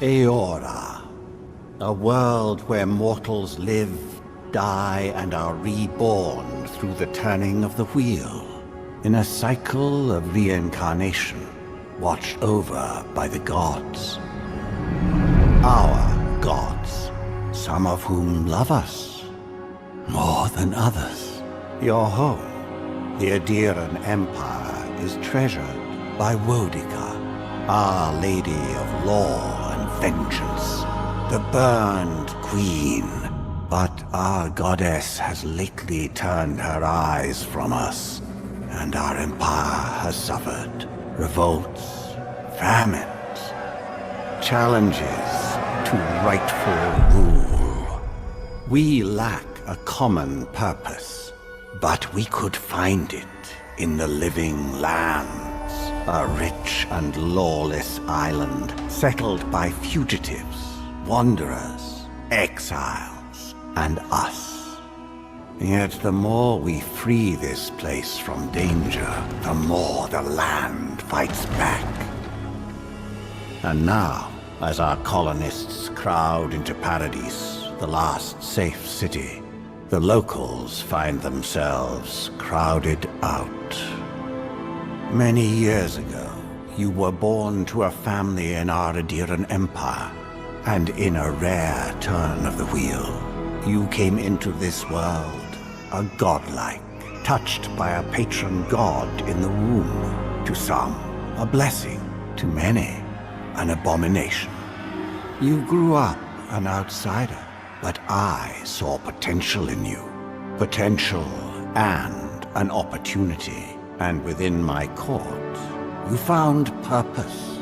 Eora, a world where mortals live, die, and are reborn through the turning of the wheel, in a cycle of reincarnation, watched over by the gods. Our gods, some of whom love us more than others. Your home, the Adiran Empire, is treasured by Wodica, Our Lady of Law and Vengeance, the Burned Queen. But our goddess has lately turned her eyes from us, and our empire has suffered revolts, famines, challenges to rightful rule. We lack a common purpose, but we could find it in the living lands, a rich and lawless island settled by fugitives, wanderers, exiles, and us. Yet the more we free this place from danger, the more the land fights back. And now, as our colonists crowd into Paradise, the last safe city, the locals find themselves crowded out. Many years ago, you were born to a family in our Adiran Empire, and in a rare turn of the wheel, you came into this world a godlike, touched by a patron god in the womb. To some, a blessing; to many, an abomination. You grew up an outsider, but I saw potential in you. Potential and an opportunity. And within my court, you found purpose.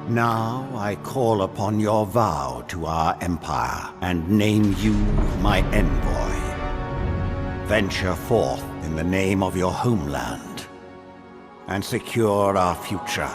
Now I call upon your vow to our empire and name you my envoy. Venture forth in the name of your homeland and secure our future.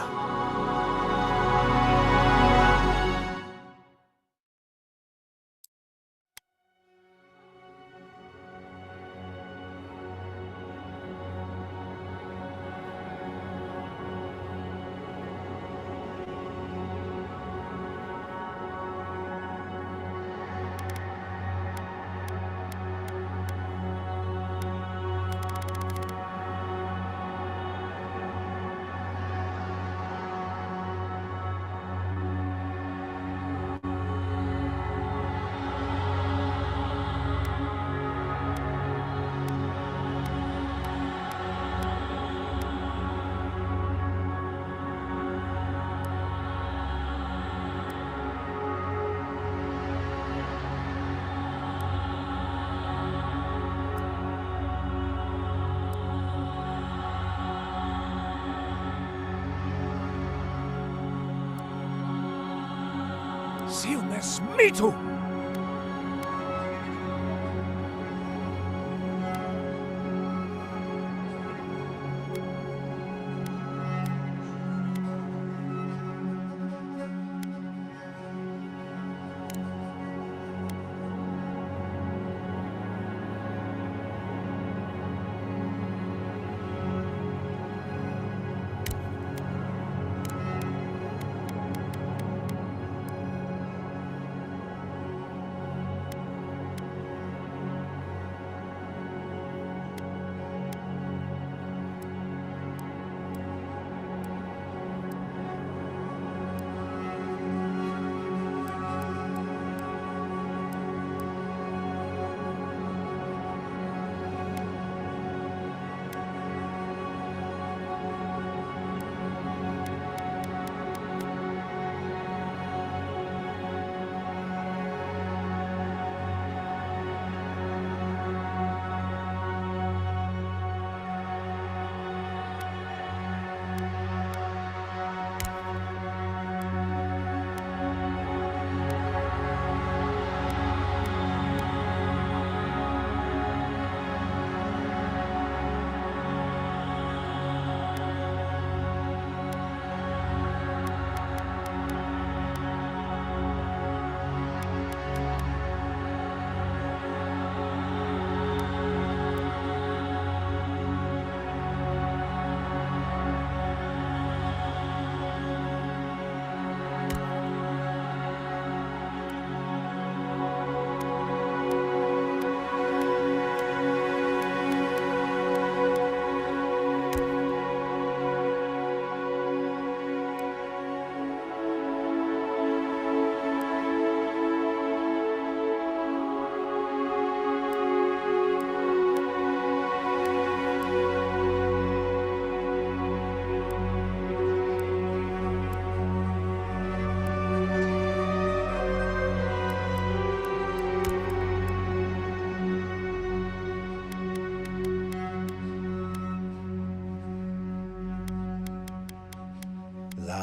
Silnes mitu!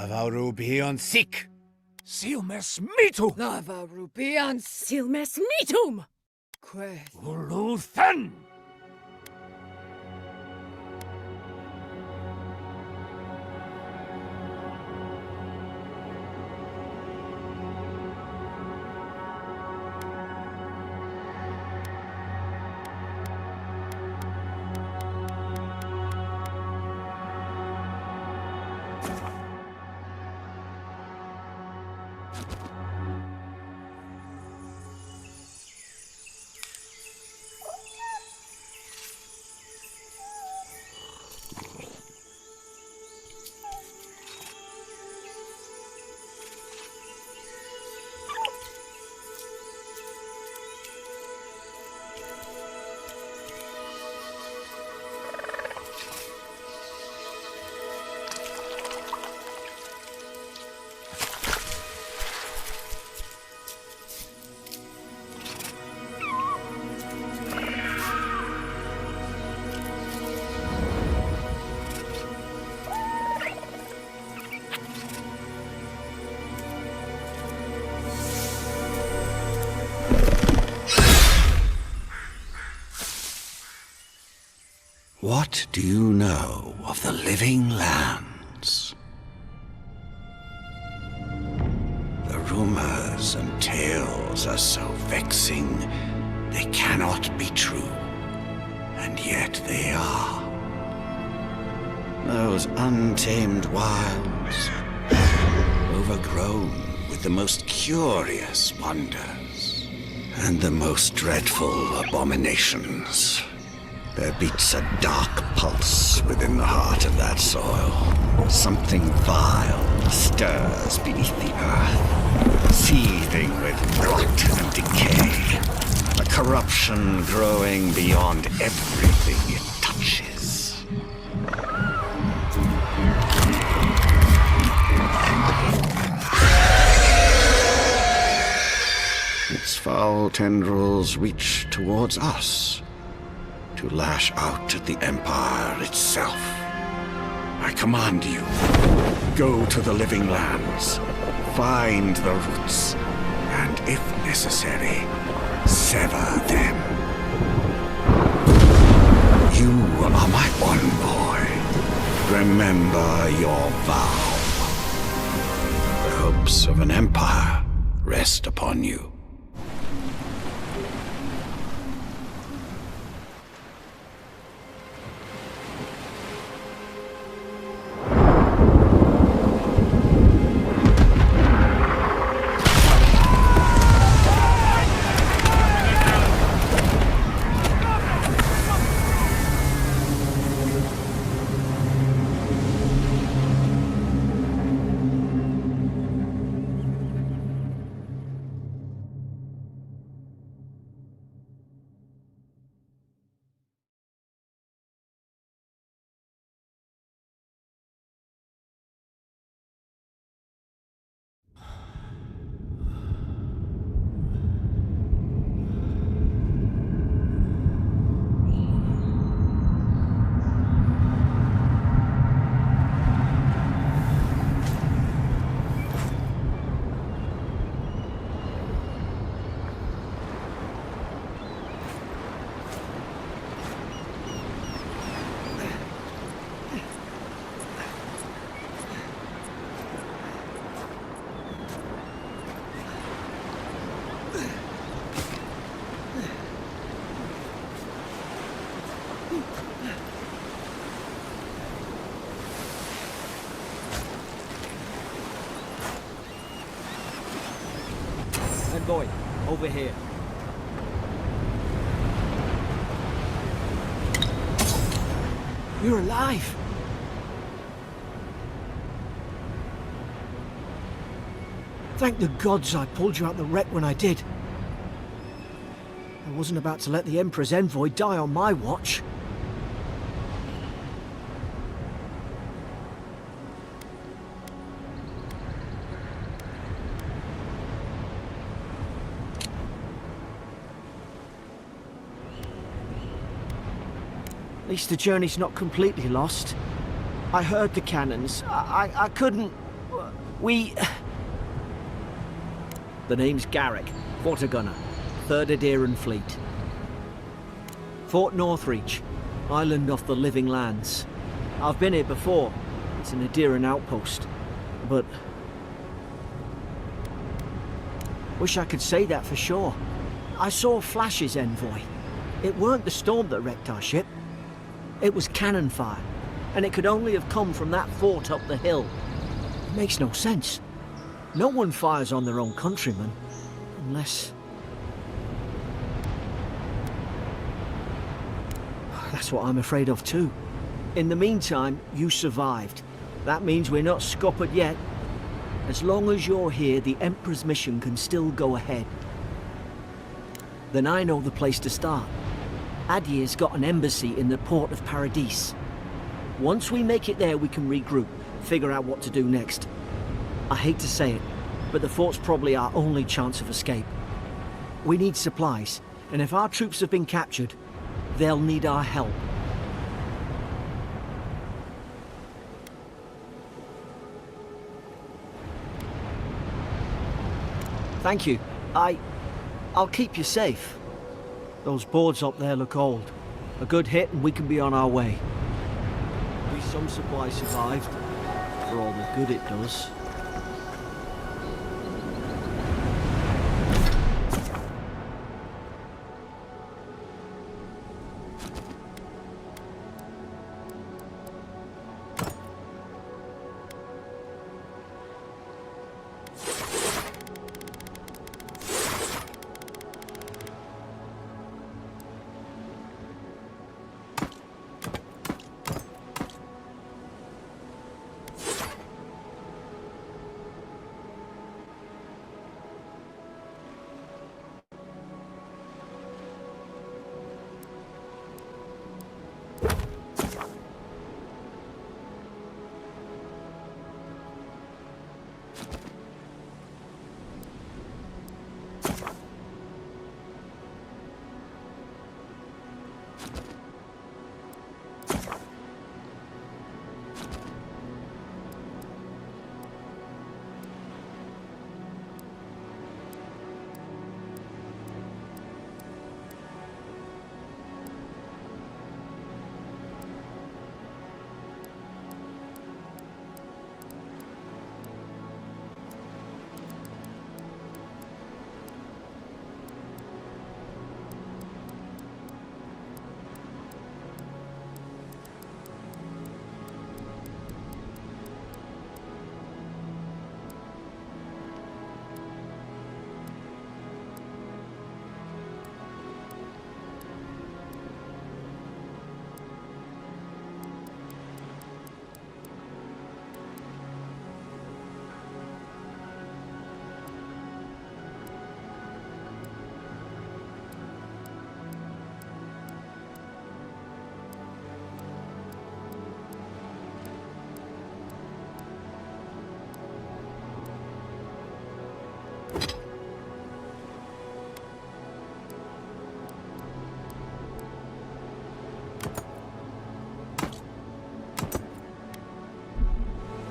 Lavarubion sic. Silmes mitu. Lavarubion silmes mitum. Queth. Uluthan. What do you know of the living lands? The rumors and tales are so vexing, they cannot be true, and yet they are. Those untamed wilds, overgrown with the most curious wonders, and the most dreadful abominations. There beats a dark pulse within the heart of that soil. Something vile stirs beneath the earth, seething with rot and decay. A corruption growing beyond everything it touches. Its foul tendrils reach towards us, to lash out at the Empire itself. I command you, go to the living lands, find the roots, and if necessary, sever them. You are my envoy. Remember your vow. The hopes of an empire rest upon you. Boy, over here. You're alive! Thank the gods I pulled you out the wreck when I did. I wasn't about to let the Emperor's envoy die on my watch. At least the journey's not completely lost. I heard the cannons. I couldn't... The name's Garrick, Water Gunner, 3rd Adheran Fleet. Fort Northreach, island off the Living Lands. I've been here before. It's an Adheran outpost, but... Wish I could say that for sure. I saw flashes, Envoy. It weren't the storm that wrecked our ship. It was cannon fire, and it could only have come from that fort up the hill. It makes no sense. No one fires on their own countrymen, unless... That's what I'm afraid of too. In the meantime, you survived. That means we're not scuppered yet. As long as you're here, the Emperor's mission can still go ahead. Then I know the place to start. Adir's got an embassy in the port of Paradis. Once we make it there, we can regroup, figure out what to do next. I hate to say it, but the fort's probably our only chance of escape. We need supplies, and if our troops have been captured, they'll need our help. Thank you. I'll keep you safe. Those boards up there look old. A good hit and we can be on our way. At least some supplies survived, for all the good it does.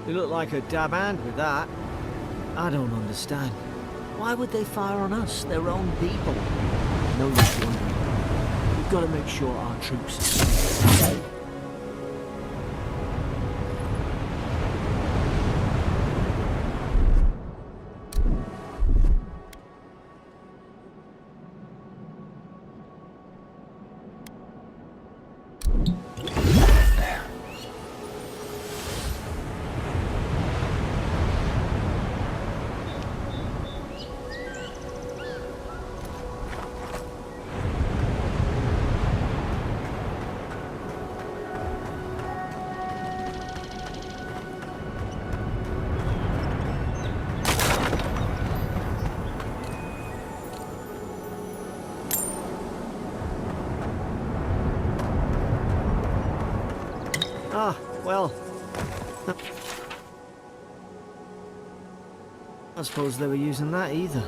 You look like a dab hand with that. I don't understand. Why would they fire on us, their own people? No use wondering. We've got to make sure our troops... Ah, well... I suppose they were using that either.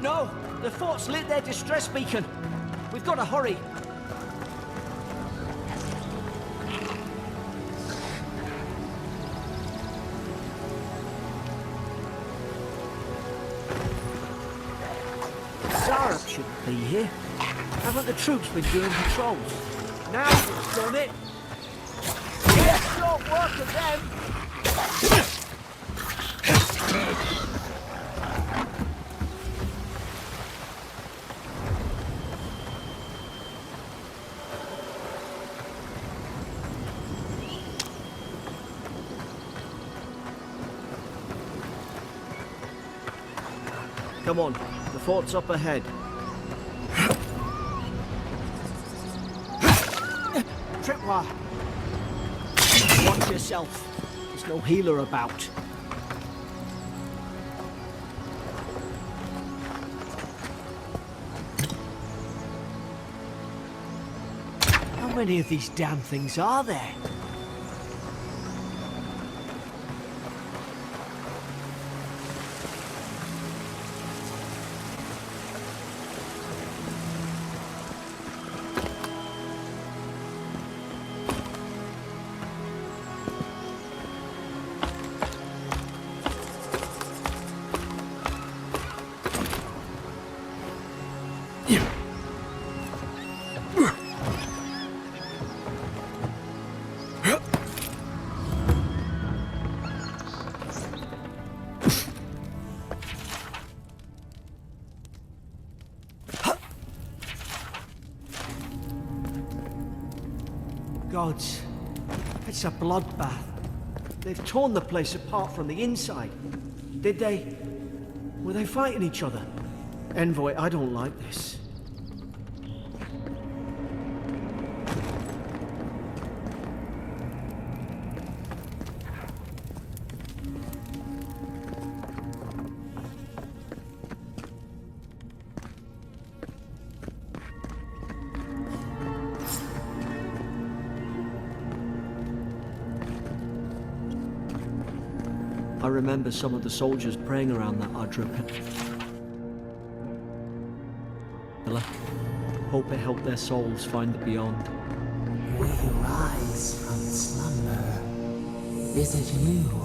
No! The fort's lit their distress beacon. We've got to hurry. Zara shouldn't be here. Haven't the troops been doing patrols? Now it's done it. It's not work of them. Come on, the fort's up ahead. Tripwire! Watch yourself. There's no healer about. How many of these damn things are there? Gods, it's a bloodbath. They've torn the place apart from the inside. Did they? Were they fighting each other? Envoy, I don't like this. I remember some of the soldiers praying around that Adra pillar. Hope it helped their souls find the beyond. We rise from slumber. Is it you?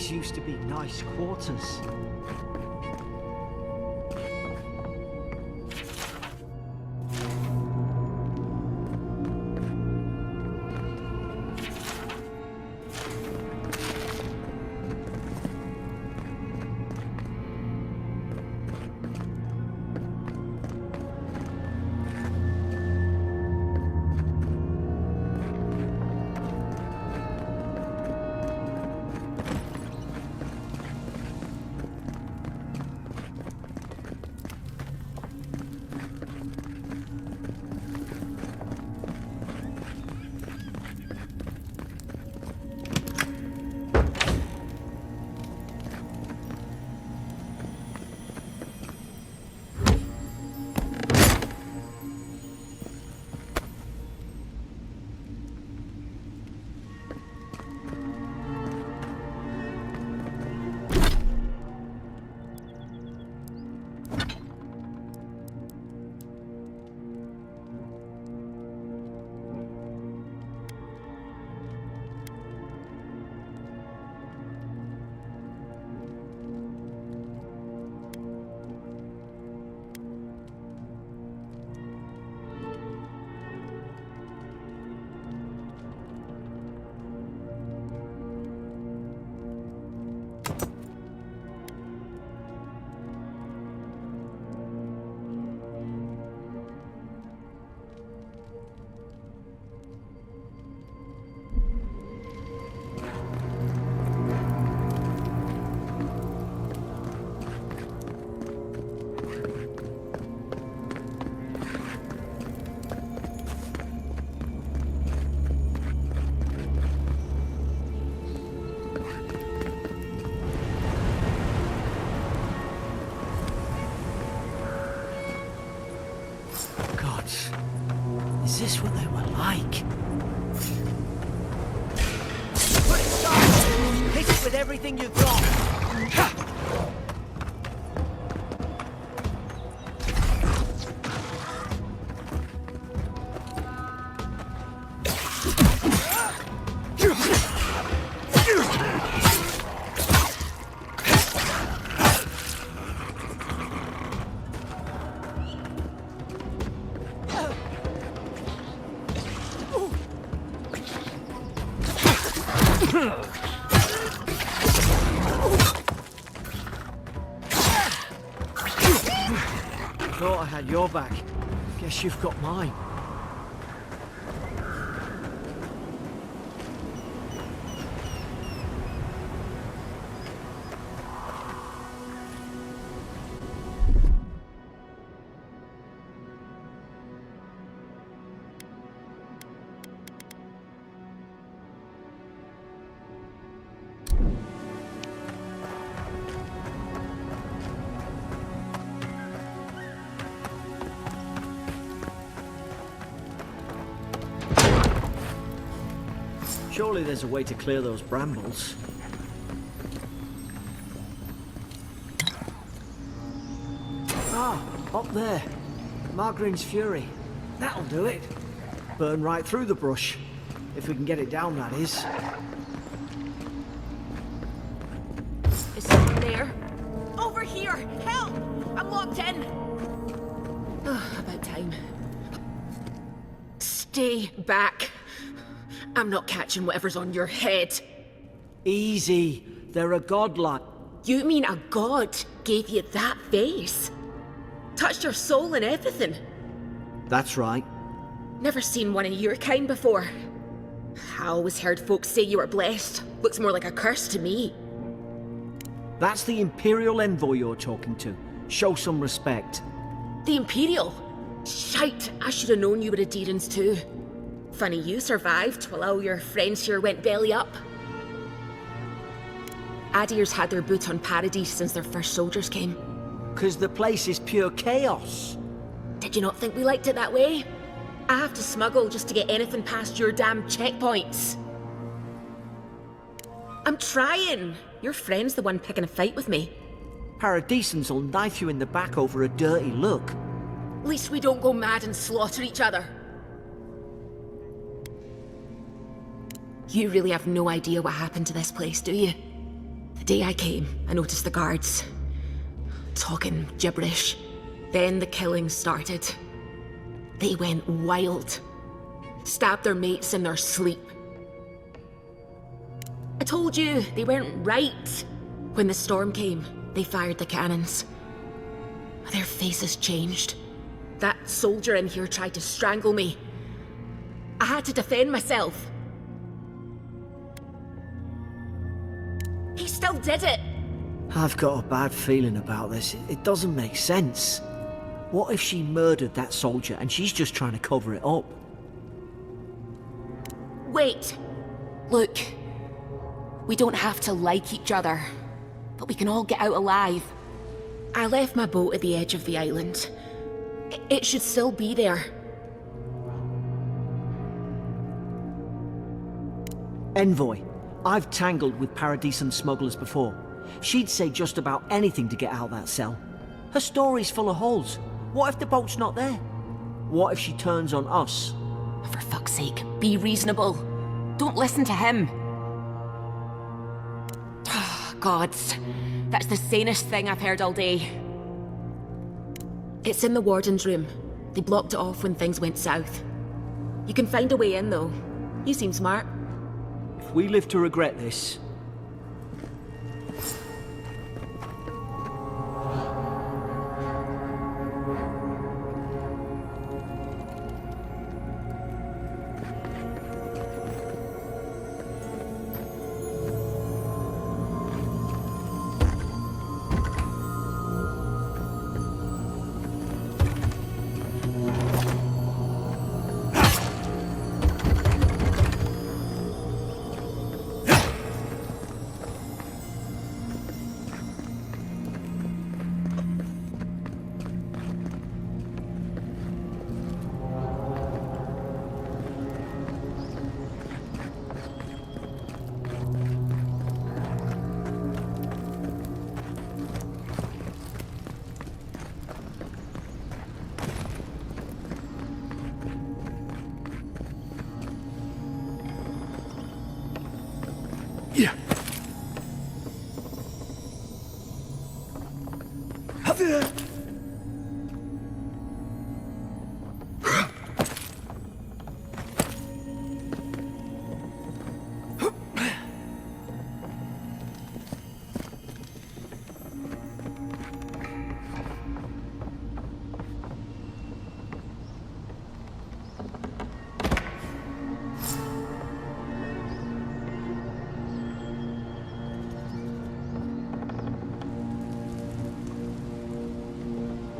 Used to be nice quarters. Is this what they were like? Put it aside! Hit it with everything you've got! Thought I had your back. Guess you've got mine. Surely there's a way to clear those brambles. Ah, up there. Margarine's Fury. That'll do it. Burn right through the brush. If we can get it down, that is. Is someone there? Over here! Help! I'm locked in! About time. Stay back. I'm not catching whatever's on your head. Easy. They're a godlike. You mean a god gave you that face? Touched your soul and everything? That's right. Never seen one of your kind before. I always heard folks say you were blessed. Looks more like a curse to me. That's the Imperial Envoy you're talking to. Show some respect. The Imperial? Shite, I should have known you were a Deerans too. Funny you survived while all your friends here went belly up. Adir's had their boot on Paradise since their first soldiers came. 'Cause the place is pure chaos. Did you not think we liked it that way? I have to smuggle just to get anything past your damn checkpoints. I'm trying. Your friend's the one picking a fight with me. Paradisans will knife you in the back over a dirty look. At least we don't go mad and slaughter each other. You really have no idea what happened to this place, do you? The day I came, I noticed the guards talking gibberish. Then the killing started. They went wild. Stabbed their mates in their sleep. I told you, they weren't right. When the storm came, they fired the cannons. Their faces changed. That soldier in here tried to strangle me. I had to defend myself. He still did it! I've got a bad feeling about this. It doesn't make sense. What if she murdered that soldier and she's just trying to cover it up? Wait. Look. We don't have to like each other, but we can all get out alive. I left my boat at the edge of the island. It should still be there. Envoy, I've tangled with Paradisan smugglers before. She'd say just about anything to get out that cell. Her story's full of holes. What if the boat's not there? What if she turns on us? For fuck's sake, be reasonable. Don't listen to him. Gods, that's the sanest thing I've heard all day. It's in the warden's room. They blocked it off when things went south. You can find a way in, though. You seem smart. If we live to regret this...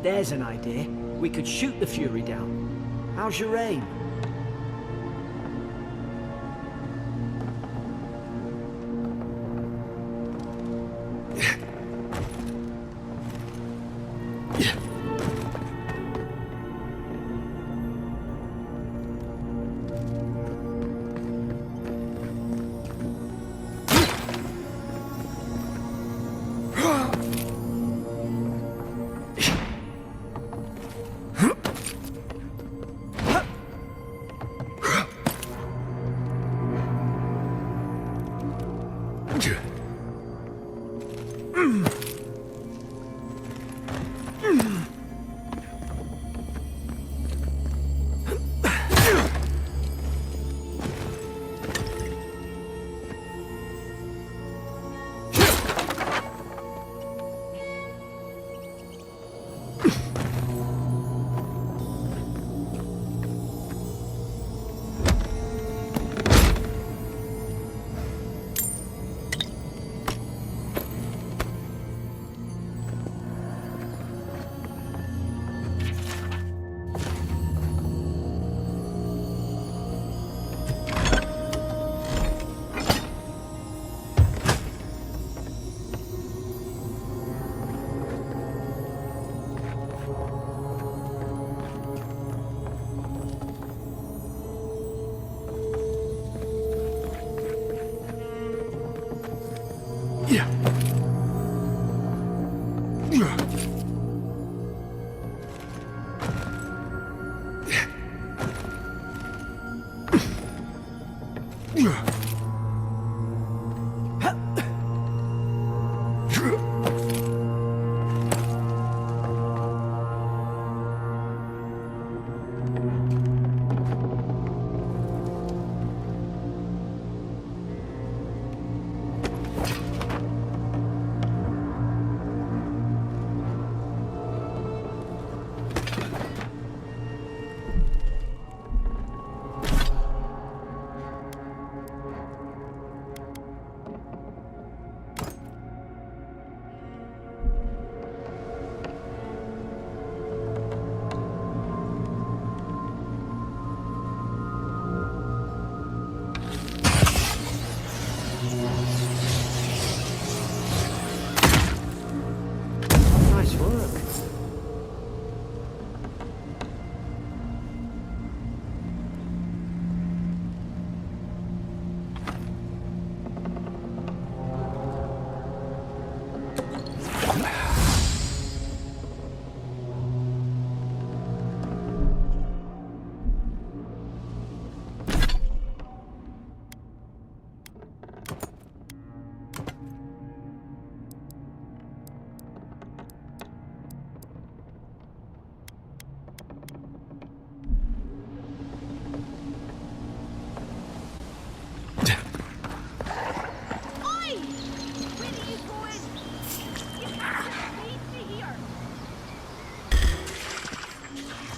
There's an idea. We could shoot the Fury down. How's your aim?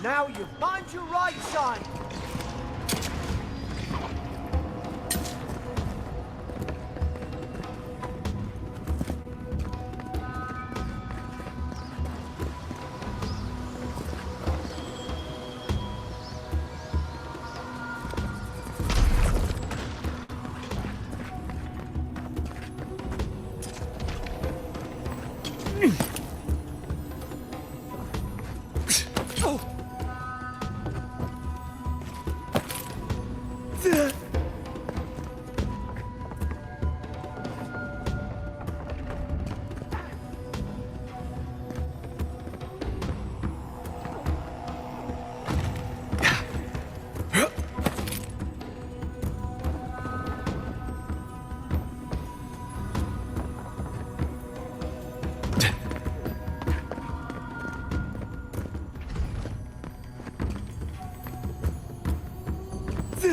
Now you find your right side. At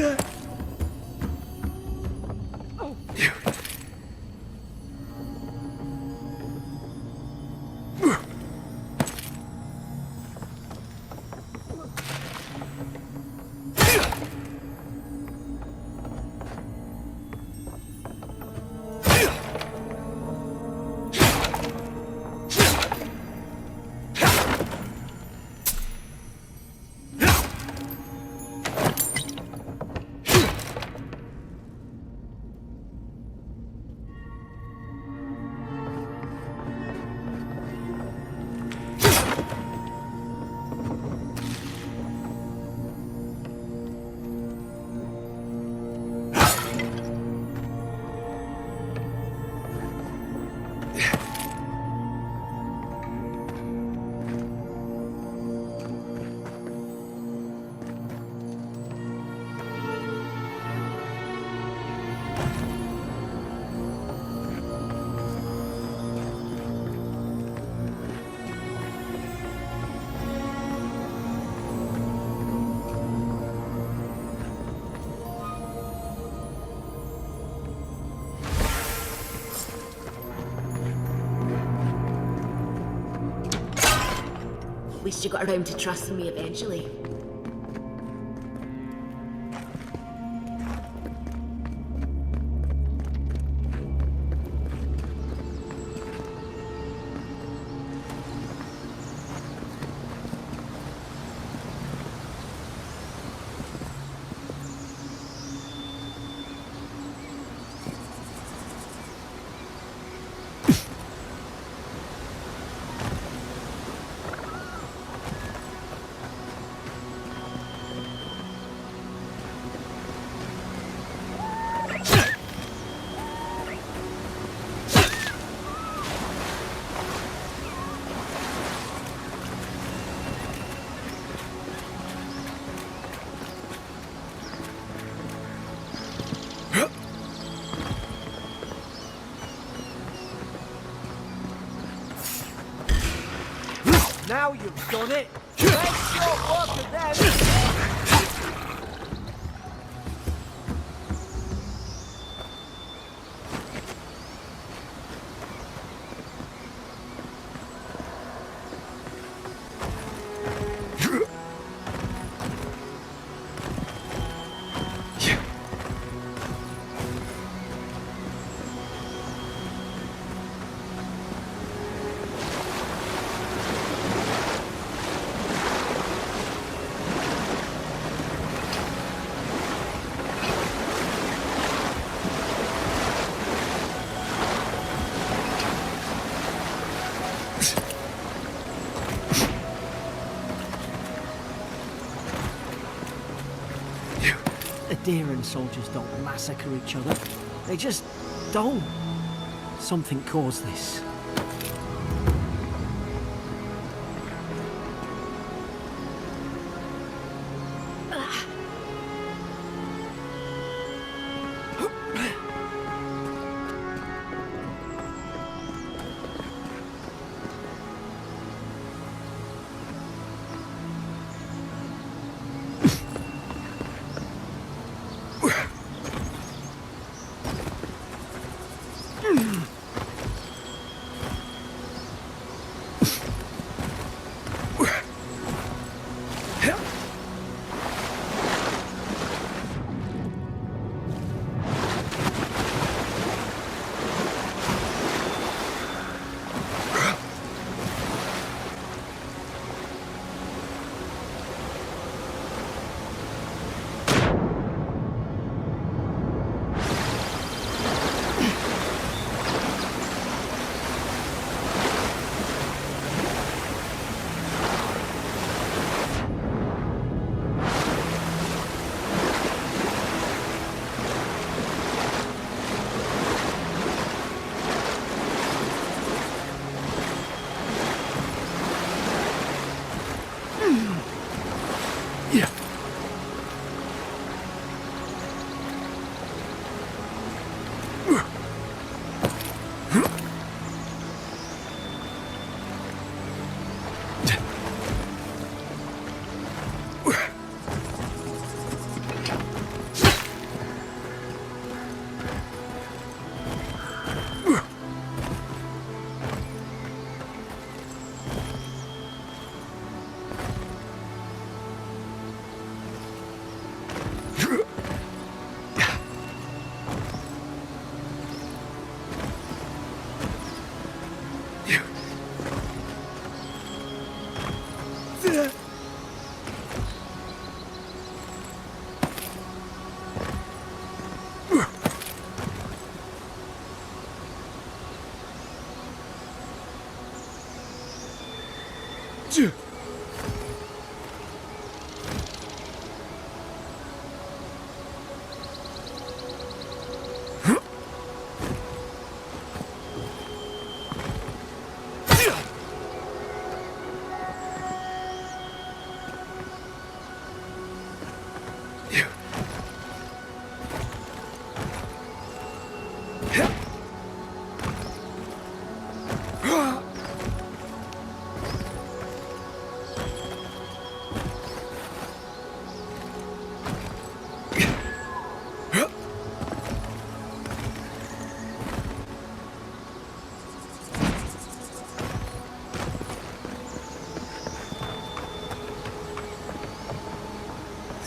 least you got around to trusting me eventually. Now you've done it! Let's not work at them! Adherent soldiers don't massacre each other. They just don't. Something caused this.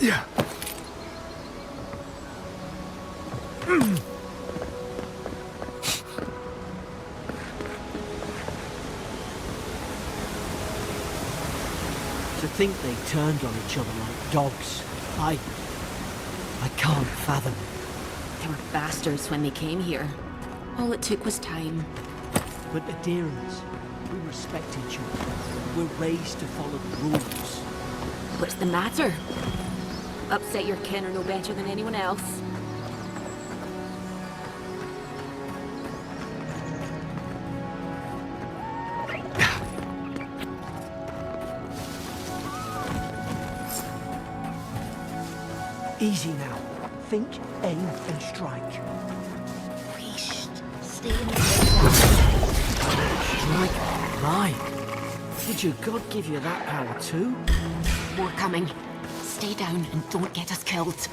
Yeah. To think they turned on each other like dogs. I can't fathom. They were bastards when they came here. All it took was time. But adherents, we respect each other. We're raised to follow the rules. What's the matter? Upset your kin are no better than anyone else. Easy now. Think, aim, and strike. Priest, stay in the Strike mine. Did your god give you that power too? More coming. Stay down and don't get us killed.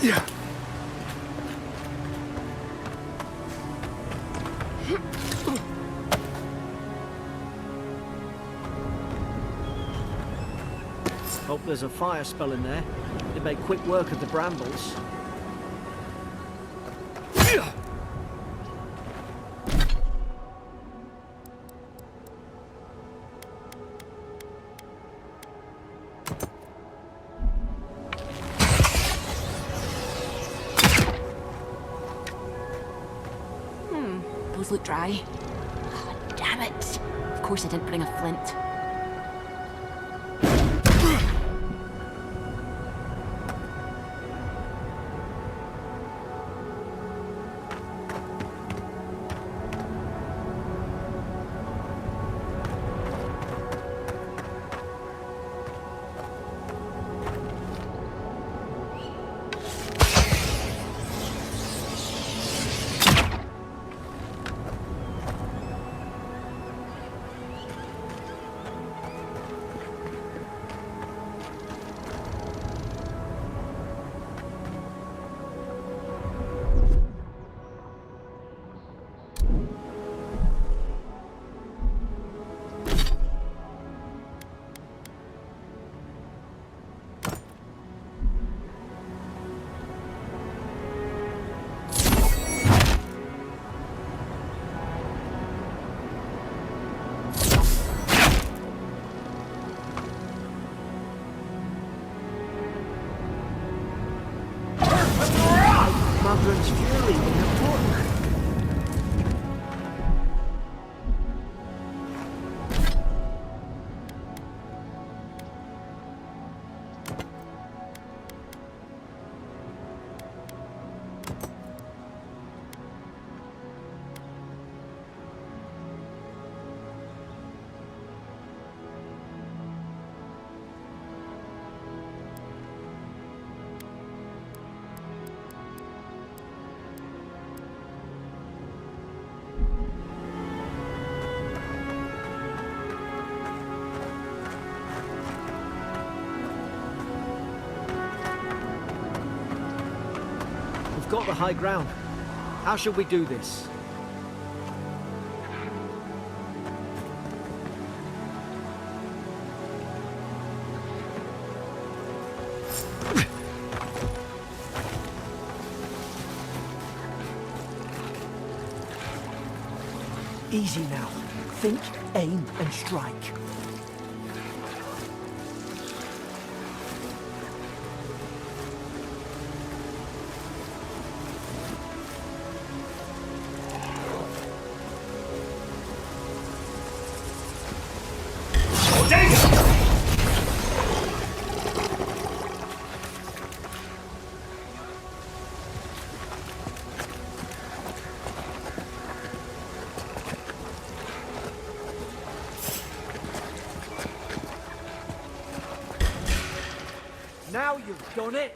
Yeah. Hope there's a fire spell in there. They made quick work of the brambles. Those look dry. Oh, damn it! Of course I didn't bring a flint. Mother's fury in the book. got the high ground. How should we do this? Easy now. Think, aim, and strike. Now you've done it!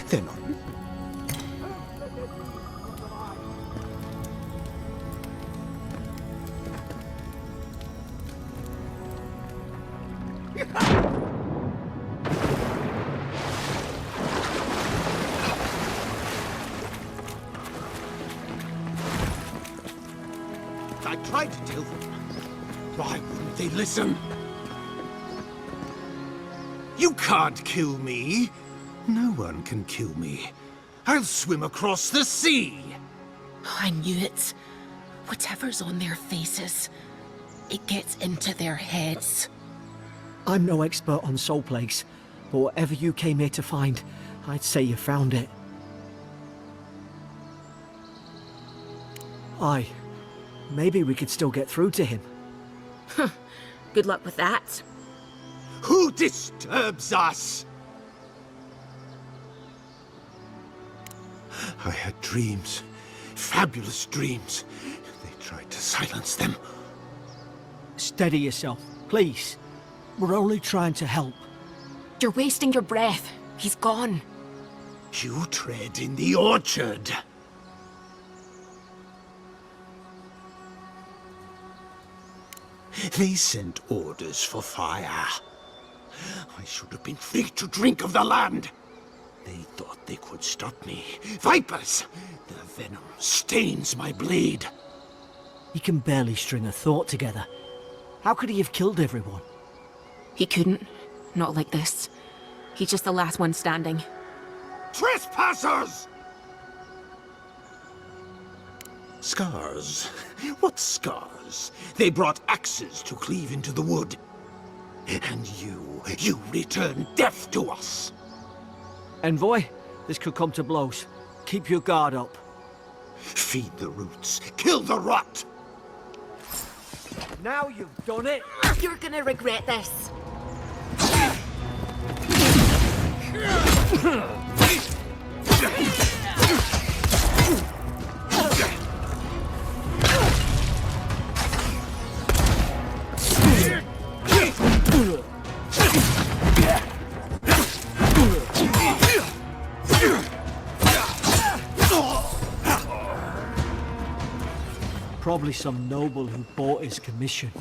They're not. I tried to tell them. Why wouldn't they listen? You can't kill me. No one can kill me. I'll swim across the sea. I knew it. Whatever's on their faces, it gets into their heads. I'm no expert on soul plagues, but whatever you came here to find, I'd say you found it. Aye. Maybe we could still get through to him. Good luck with that. Who disturbs us? I had dreams. Fabulous dreams. They tried to silence them. Steady yourself, please. We're only trying to help. You're wasting your breath. He's gone. You tread in the orchard. They sent orders for fire. I should have been free to drink of the land. They thought they could stop me. Vipers! The venom stains my blade. He can barely string a thought together. How could he have killed everyone? He couldn't. Not like this. He's just the last one standing. Trespassers! Scars? What scars? They brought axes to cleave into the wood. And you return death to us. Envoy, this could come to blows. Keep your guard up. Feed the roots, kill the rot! Now you've done it! You're gonna regret this. Probably some noble who bought his commission.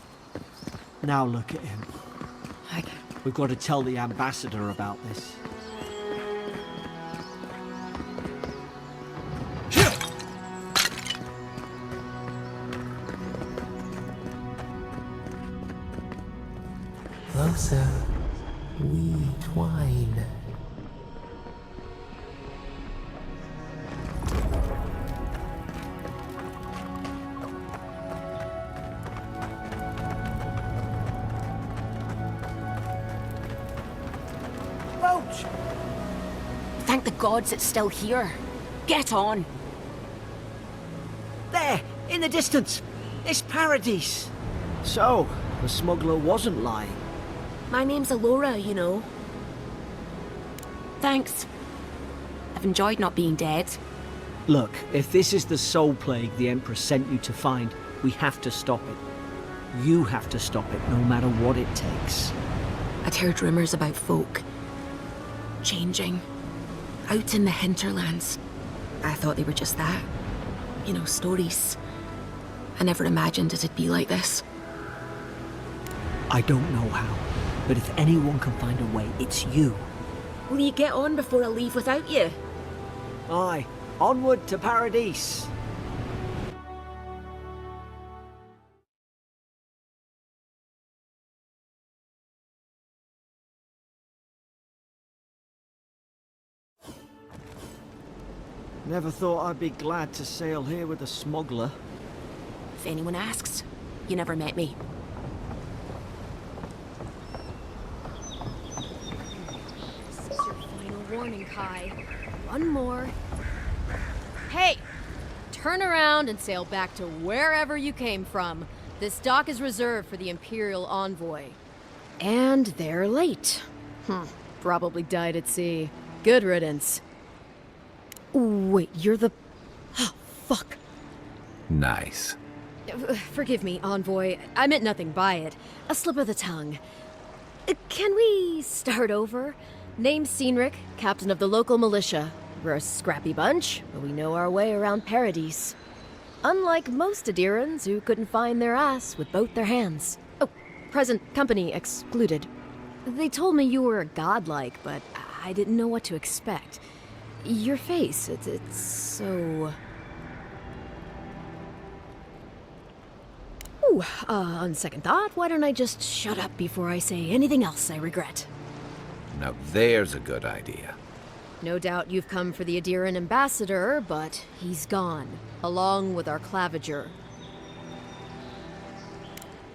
Now look at him. We've got to tell the ambassador about this. Closer, we twine. huge. Thank the gods it's still here. Get on. There, in the distance. It's Paradise. So, the smuggler wasn't lying. My name's Alora, you know. Thanks. I've enjoyed not being dead. Look, if this is the soul plague the Empress sent you to find, we have to stop it. You have to stop it, no matter what it takes. I'd heard rumours about folk changing out in the hinterlands. I thought they were just that. You know, stories. I never imagined it'd be like this. I don't know how, but if anyone can find a way, it's you. Will you get on before I leave without you? Aye, onward to Paradise. Never thought I'd be glad to sail here with a smuggler. If anyone asks, you never met me. This is your final warning, Kai. One more. Hey! Turn around and sail back to wherever you came from. This dock is reserved for the Imperial Envoy. And they're late. Probably died at sea. Good riddance. Wait, you're the... Oh, fuck. Nice. Forgive me, Envoy. I meant nothing by it. A slip of the tongue. Can we start over? Name's Cynric, captain of the local militia. We're a scrappy bunch, but we know our way around Paradise. Unlike most Adirans who couldn't find their ass with both their hands. Oh, present company excluded. They told me you were godlike, but I didn't know what to expect. Your face, it's so... Ooh, on second thought, why don't I just shut up before I say anything else I regret? Now there's a good idea. No doubt you've come for the Adiran ambassador, but he's gone, along with our claviger.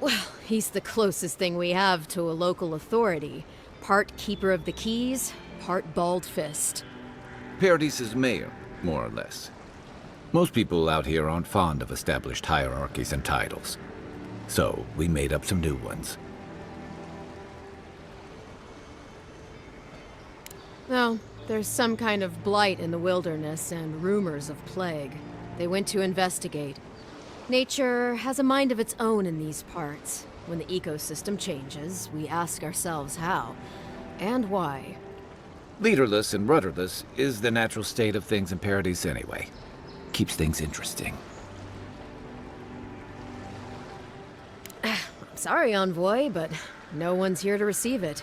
Well, he's the closest thing we have to a local authority. Part keeper of the keys, part bald fist. Paradise's mayor, more or less. Most people out here aren't fond of established hierarchies and titles. So, we made up some new ones. Well, there's some kind of blight in the wilderness and rumors of plague. They went to investigate. Nature has a mind of its own in these parts. When the ecosystem changes, we ask ourselves how and why. Leaderless and rudderless is the natural state of things in Paradise anyway. Keeps things interesting. I'm sorry, Envoy, but no one's here to receive it.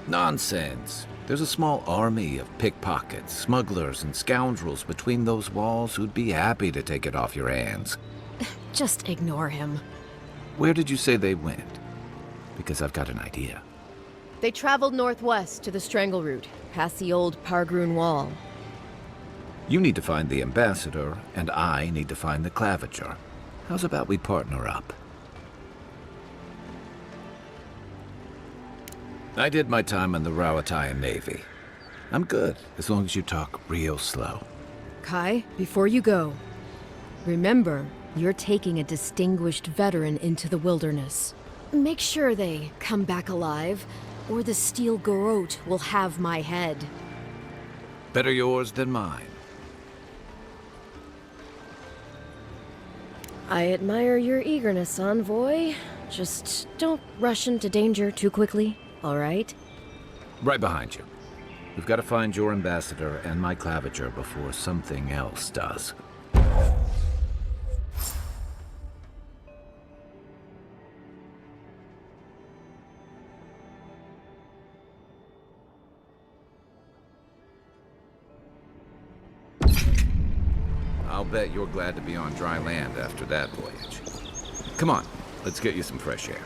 Nonsense. There's a small army of pickpockets, smugglers, and scoundrels between those walls who'd be happy to take it off your hands. Just ignore him. Where did you say they went? Because I've got an idea. They traveled northwest to the Strangle Route, past the old Pargroon Wall. You need to find the ambassador, and I need to find the claviger. How's about we partner up? I did my time in the Rawatayan Navy. I'm good, as long as you talk real slow. Kai, before you go, remember, you're taking a distinguished veteran into the wilderness. Make sure they come back alive, or the Steel Garrote will have my head. Better yours than mine. I admire your eagerness, Envoy. Just don't rush into danger too quickly, all right? Right behind you. We've got to find your ambassador and my claviger before something else does. I'll bet you're glad to be on dry land after that voyage. Come on, let's get you some fresh air.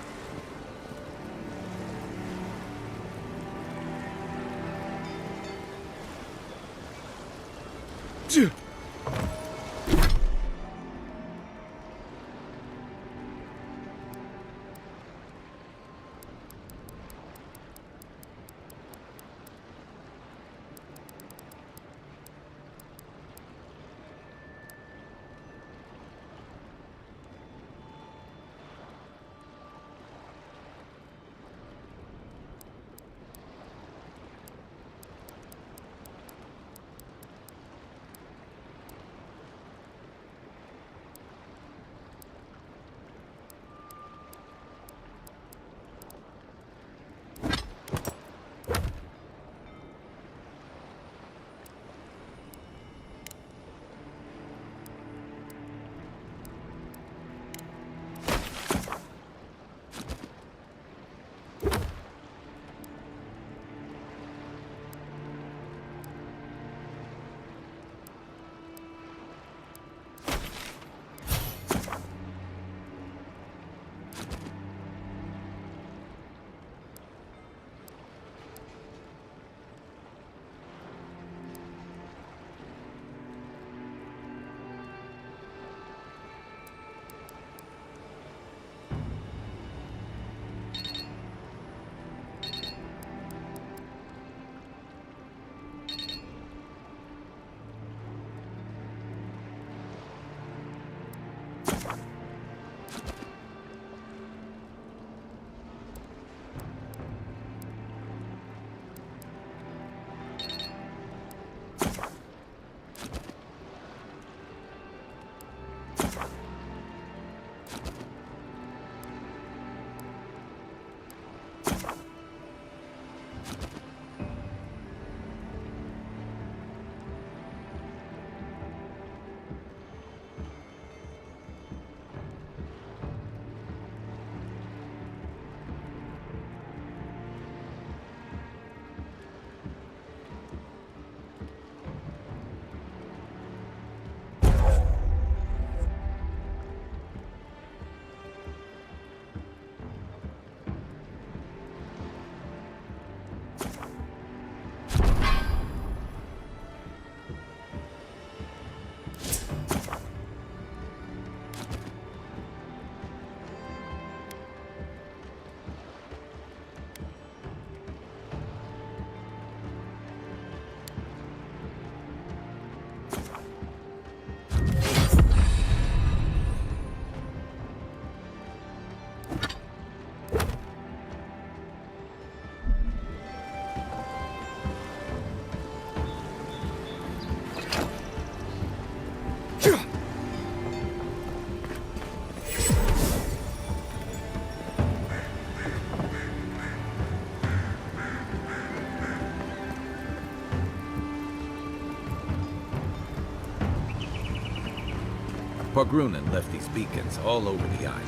Quagrunin left these beacons all over the island.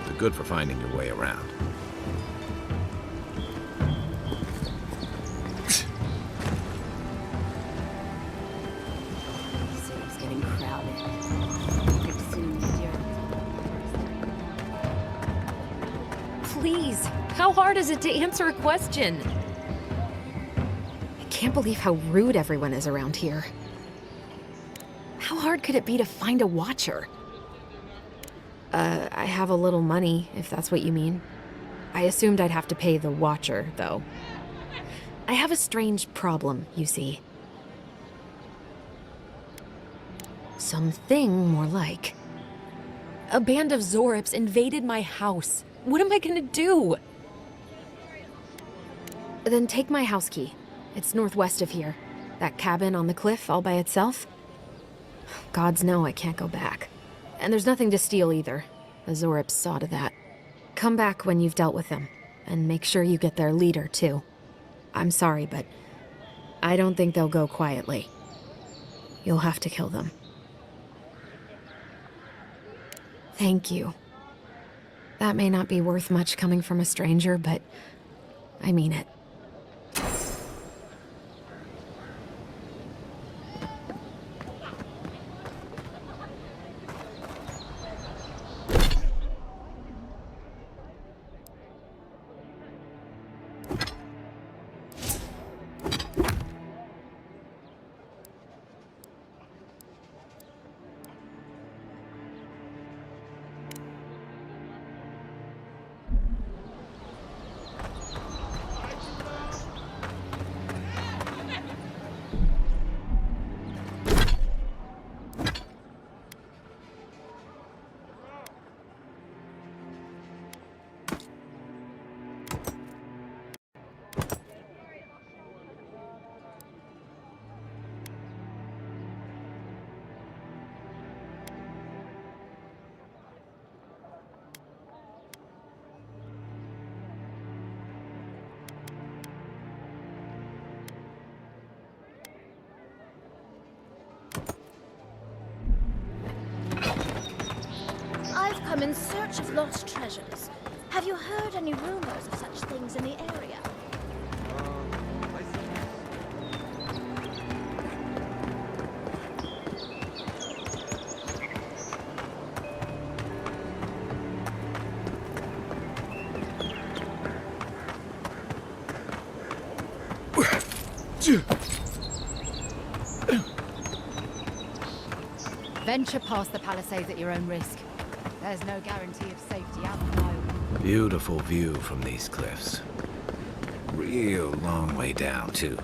They're good for finding your way around. City's getting crowded. Please, how hard is it to answer a question? I can't believe how rude everyone is around here. How hard could it be to find a watcher? I have a little money, if that's what you mean. I assumed I'd have to pay the watcher, though. I have a strange problem, you see. Something more like. A band of Zorips invaded my house. What am I gonna do? Then take my house key. It's northwest of here. That cabin on the cliff all by itself. Gods know I can't go back. And there's nothing to steal either. The Zorips saw to that. Come back when you've dealt with them. And make sure you get their leader, too. I'm sorry, but I don't think they'll go quietly. You'll have to kill them. Thank you. That may not be worth much coming from a stranger, but I mean it. I'm in search of lost treasures. Have you heard any rumors of such things in the area? Venture past the palisades at your own risk. There's no guarantee of safety out in the wild. Beautiful view from these cliffs. Real long way down, too.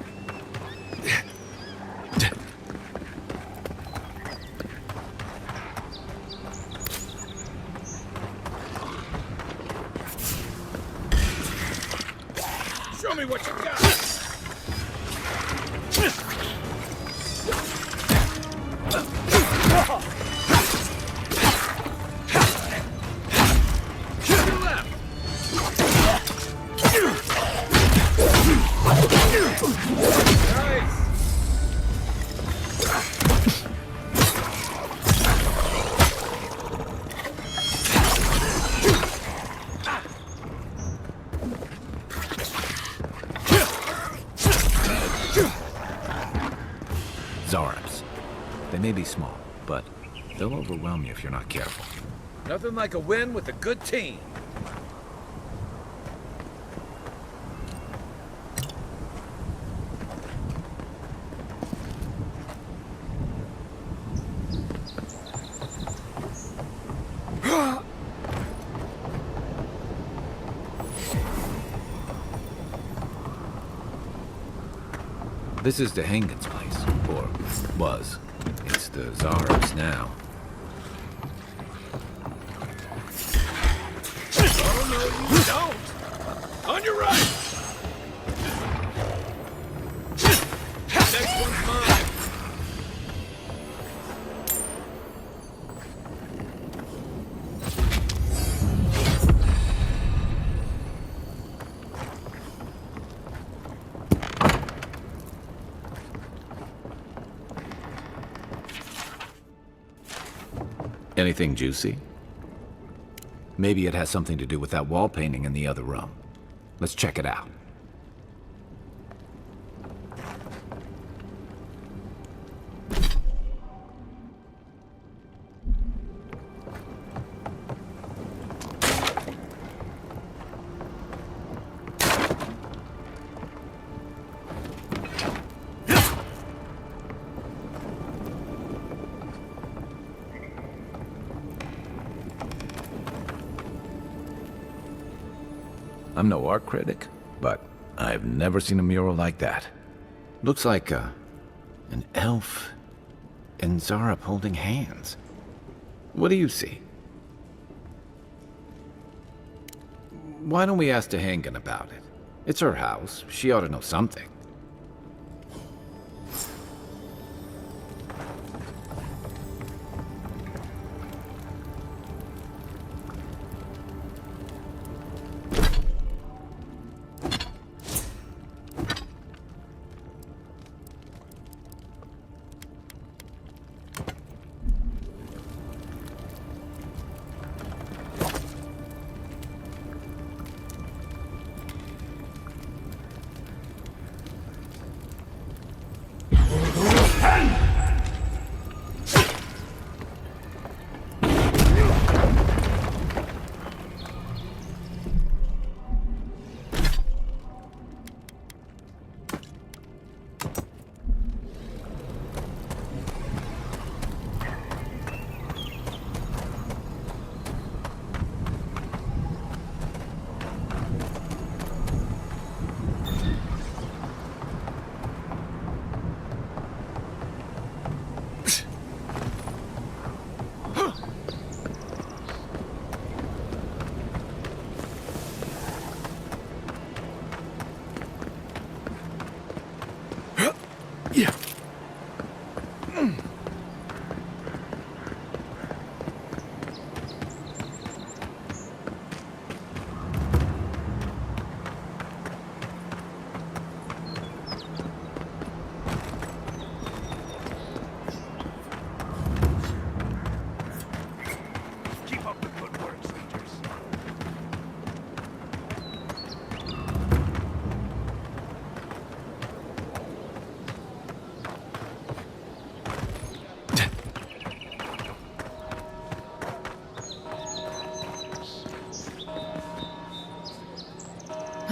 Show me what you got! They may be small, but they'll overwhelm you if you're not careful. Nothing like a win with a good team. This is the Hengen's place, or was. It's the Zara's now. Oh no, you don't! On your right! Next one's mine! Anything juicy? Maybe it has something to do with that wall painting in the other room. Let's check it out. I'm no art critic, but I've never seen a mural like that. Looks like an elf and Zara holding hands. What do you see? Why don't we ask Tehangan about it? It's her house. She ought to know something.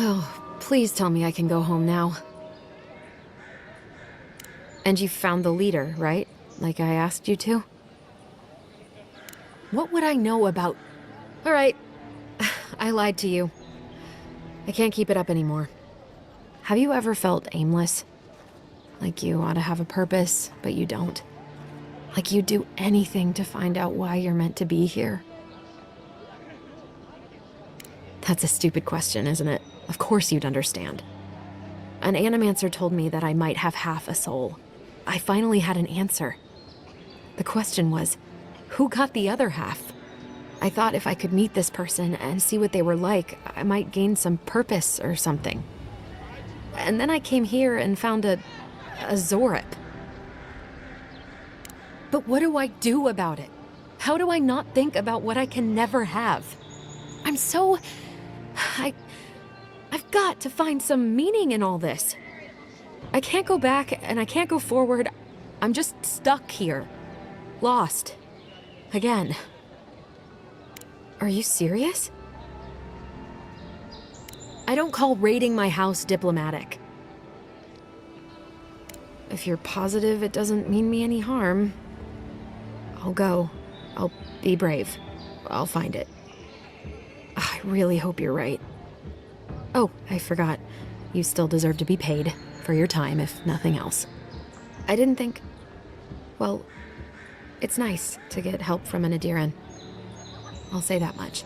Oh, please tell me I can go home now. And you found the leader, right? Like I asked you to? What would I know about... All right, I lied to you. I can't keep it up anymore. Have you ever felt aimless? Like you ought to have a purpose, but you don't? Like you'd do anything to find out why you're meant to be here? That's a stupid question, isn't it? Of course you'd understand. An animancer told me that I might have half a soul. I finally had an answer. The question was, who got the other half? I thought if I could meet this person and see what they were like, I might gain some purpose or something. And then I came here and found a Zorip. But what do I do about it? How do I not think about what I can never have? I'm so... I've got to find some meaning in all this. I can't go back and I can't go forward. I'm just stuck here. Lost. Again. Are you serious? I don't call raiding my house diplomatic. If you're positive it doesn't mean me any harm, I'll go. I'll be brave. I'll find it. I really hope you're right. Oh, I forgot. You still deserve to be paid for your time, if nothing else. I didn't think... Well, it's nice to get help from an Adiran. I'll say that much.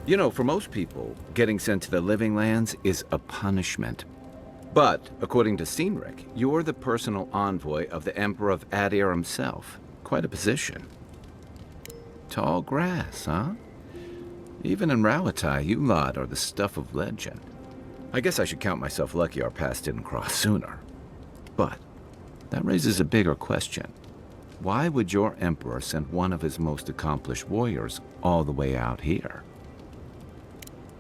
You know, for most people, getting sent to the Living Lands is a punishment. But, according to Cynric, you're the personal envoy of the Emperor of Adir himself. Quite a position. Tall grass, huh? Even in Rauatai, you lot are the stuff of legend. I guess I should count myself lucky our paths didn't cross sooner. But that raises a bigger question. Why would your Emperor send one of his most accomplished warriors all the way out here?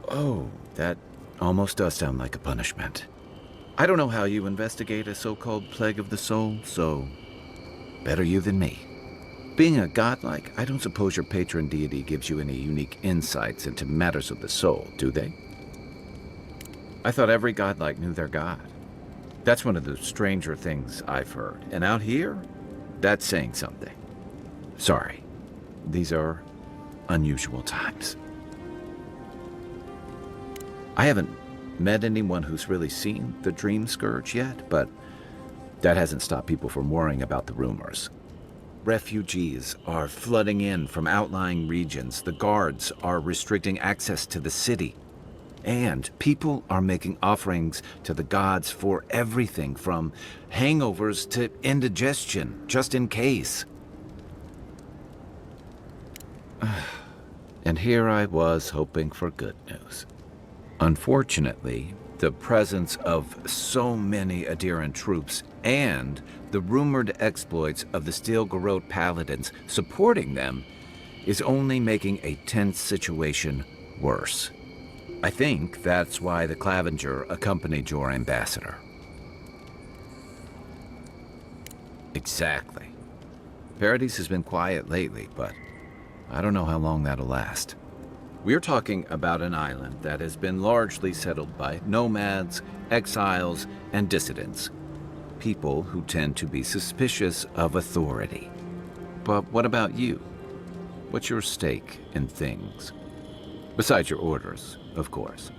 Oh, that almost does sound like a punishment. I don't know how you investigate a so-called plague of the soul, so better you than me. Being a godlike, I don't suppose your patron deity gives you any unique insights into matters of the soul, do they? I thought every godlike knew their god. That's one of the stranger things I've heard. And out here, that's saying something. Sorry, these are unusual times. I haven't met anyone who's really seen the Dream Scourge yet, but that hasn't stopped people from worrying about the rumors. Refugees are flooding in from outlying regions. The guards are restricting access to the city. And people are making offerings to the gods for everything from hangovers to indigestion, just in case. And here I was hoping for good news. Unfortunately, the presence of so many Adiran troops and the rumored exploits of the Steel Garrote paladins supporting them is only making a tense situation worse. I think that's why the Clavenger accompanied your ambassador. Exactly. Paradise has been quiet lately, but I don't know how long that'll last. We're talking about an island that has been largely settled by nomads, exiles, and dissidents. People who tend to be suspicious of authority. But what about you? What's your stake in things? Besides your orders, of course.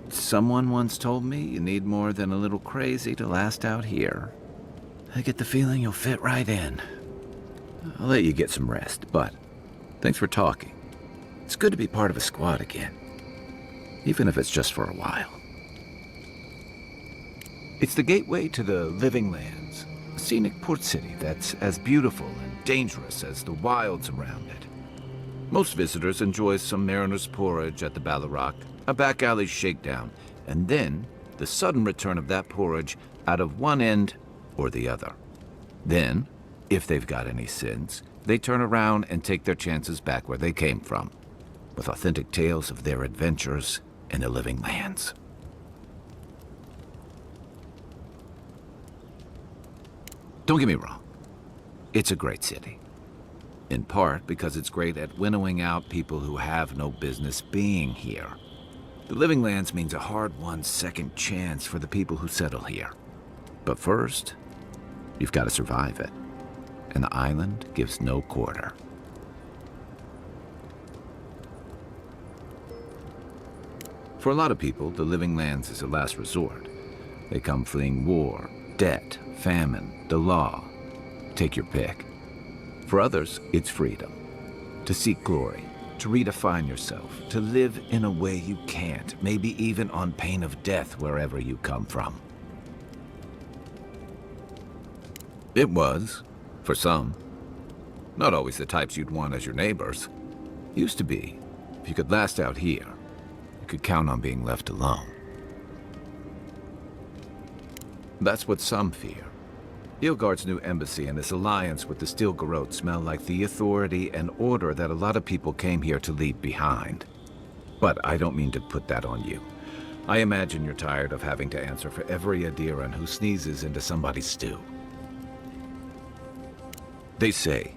Someone once told me you need more than a little crazy to last out here. I get the feeling you'll fit right in. I'll let you get some rest, but thanks for talking. It's good to be part of a squad again, even if it's just for a while. It's the gateway to the Living Lands, a scenic port city that's as beautiful and dangerous as the wilds around it. Most visitors enjoy some mariner's porridge at the Ballarrock, a back alley shakedown, and then the sudden return of that porridge out of one end or the other. Then, if they've got any sins, they turn around and take their chances back where they came from, with authentic tales of their adventures in the Living Lands. Don't get me wrong, it's a great city. In part because it's great at winnowing out people who have no business being here. The Living Lands means a hard-won second chance for the people who settle here. But first, you've got to survive it. And the island gives no quarter. For a lot of people, the Living Lands is a last resort. They come fleeing war, debt, famine, the law. Take your pick. For others, it's freedom. To seek glory, to redefine yourself, to live in a way you can't, maybe even on pain of death wherever you come from. It was, for some. Not always the types you'd want as your neighbors. Used to be. If you could last out here, you could count on being left alone. That's what some fear. Ilgard's new embassy and his alliance with the Steel Garrote smell like the authority and order that a lot of people came here to leave behind. But I don't mean to put that on you. I imagine you're tired of having to answer for every Adiran who sneezes into somebody's stew. They say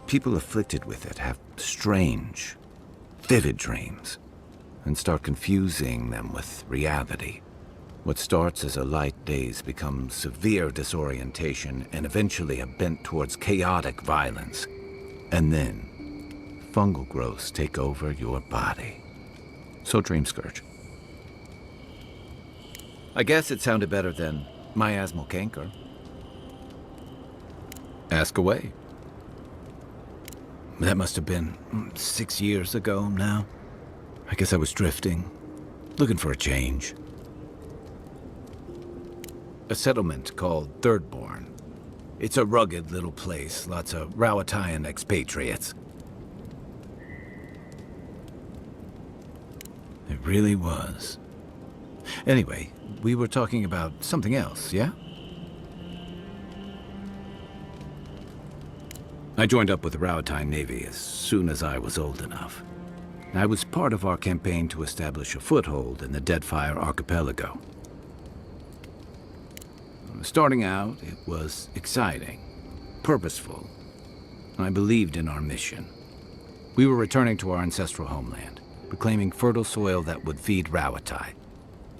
people afflicted with it have strange, vivid dreams and start confusing them with reality. What starts as a light daze becomes severe disorientation and eventually a bent towards chaotic violence. And then, fungal growths take over your body. So Dream Scourge. I guess it sounded better than miasmal canker. Ask away. That must have been 6 years ago now. I guess I was drifting, looking for a change. A settlement called Thirdborn. It's a rugged little place, lots of Rowatayan expatriates. It really was. Anyway, we were talking about something else, yeah? I joined up with the Rowatayan Navy as soon as I was old enough. I was part of our campaign to establish a foothold in the Deadfire Archipelago. Starting out, it was exciting, purposeful. I believed in our mission. We were returning to our ancestral homeland, reclaiming fertile soil that would feed Rawatai.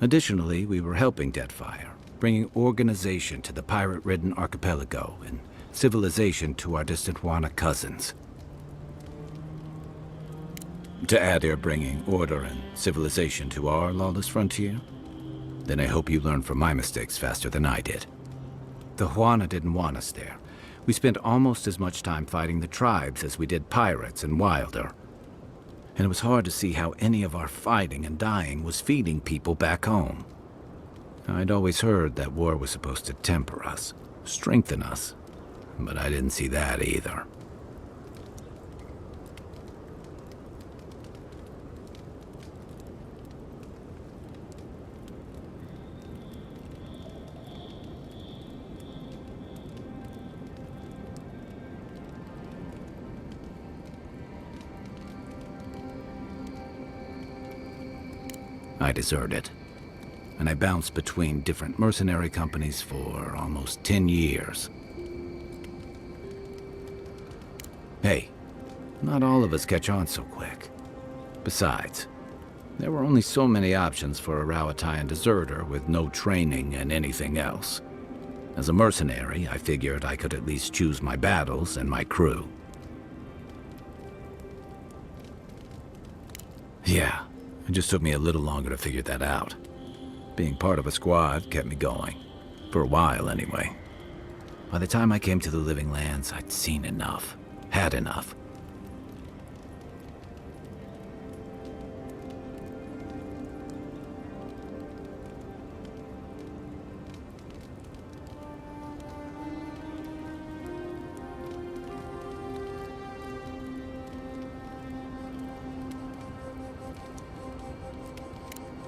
Additionally, we were helping Deadfire, bringing organization to the pirate-ridden archipelago and civilization to our distant Wana cousins. To add, they're bringing order and civilization to our lawless frontier. Then I hope you learn from my mistakes faster than I did. The Huana didn't want us there. We spent almost as much time fighting the tribes as we did pirates and Wilder. And it was hard to see how any of our fighting and dying was feeding people back home. I'd always heard that war was supposed to temper us, strengthen us, but I didn't see that either. I deserted, and I bounced between different mercenary companies for almost 10 years. Hey, not all of us catch on so quick. Besides, there were only so many options for a Rowatayan deserter with no training and anything else. As a mercenary, I figured I could at least choose my battles and my crew. Yeah. It just took me a little longer to figure that out. Being part of a squad kept me going. For a while, anyway. By the time I came to the Living Lands, I'd seen enough. Had enough.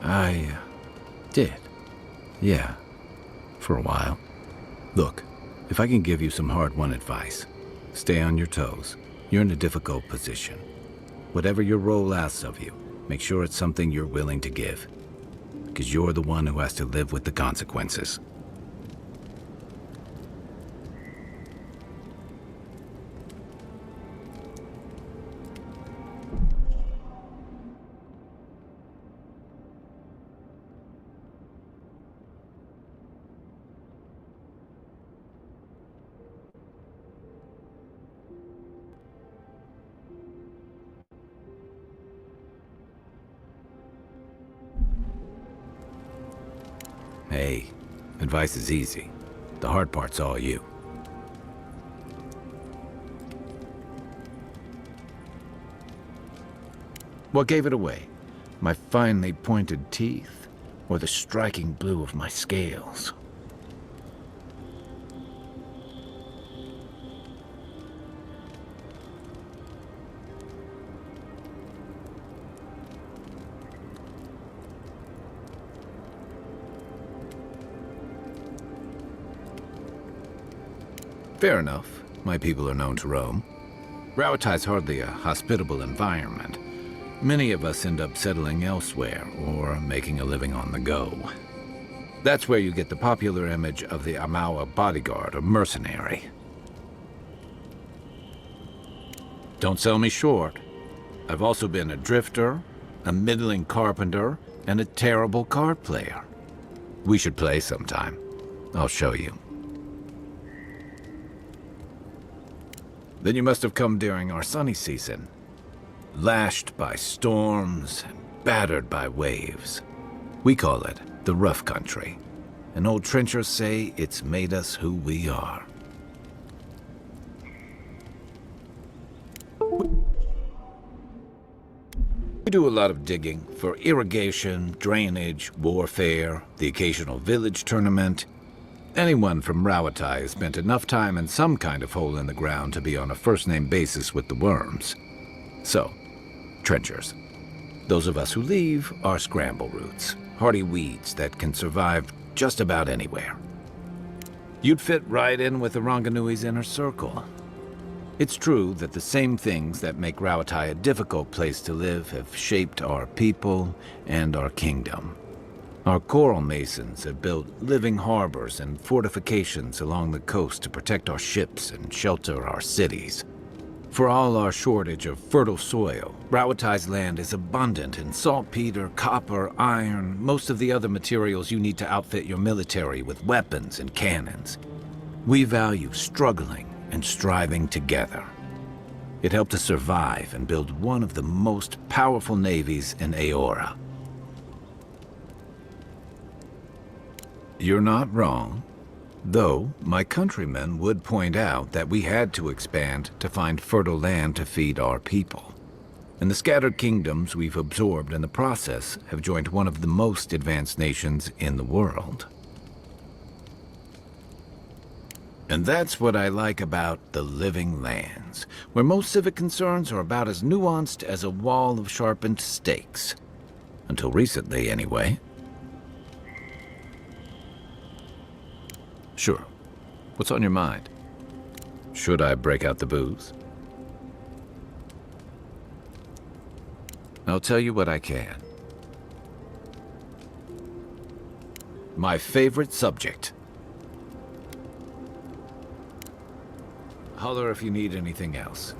I did. Yeah. For a while. Look, if I can give you some hard-won advice, stay on your toes. You're in a difficult position. Whatever your role asks of you, make sure it's something you're willing to give. Because you're the one who has to live with the consequences. Hey, advice is easy. The hard part's all you. What gave it away? My finely pointed teeth, or the striking blue of my scales? Fair enough. My people are known to roam. Rowatai's hardly a hospitable environment. Many of us end up settling elsewhere, or making a living on the go. That's where you get the popular image of the Amawa bodyguard or mercenary. Don't sell me short. I've also been a drifter, a middling carpenter, and a terrible card player. We should play sometime. I'll show you. Then you must have come during our sunny season. Lashed by storms and battered by waves. We call it the rough country. And old trenchers say it's made us who we are. We do a lot of digging for irrigation, drainage, warfare, the occasional village tournament. Anyone from Rauatai has spent enough time in some kind of hole in the ground to be on a first-name basis with the worms. So, trenchers. Those of us who leave are scramble roots, hardy weeds that can survive just about anywhere. You'd fit right in with the Ranganui's inner circle. It's true that the same things that make Rauatai a difficult place to live have shaped our people and our kingdom. Our coral masons have built living harbors and fortifications along the coast to protect our ships and shelter our cities. For all our shortage of fertile soil, Rauatai's land is abundant in saltpeter, copper, iron, most of the other materials you need to outfit your military with weapons and cannons. We value struggling and striving together. It helped us survive and build one of the most powerful navies in Aora. You're not wrong, though my countrymen would point out that we had to expand to find fertile land to feed our people. And the scattered kingdoms we've absorbed in the process have joined one of the most advanced nations in the world. And that's what I like about the Living Lands, where most civic concerns are about as nuanced as a wall of sharpened stakes. Until recently, anyway. Sure. What's on your mind? Should I break out the booze? I'll tell you what I can. My favorite subject. Holler if you need anything else.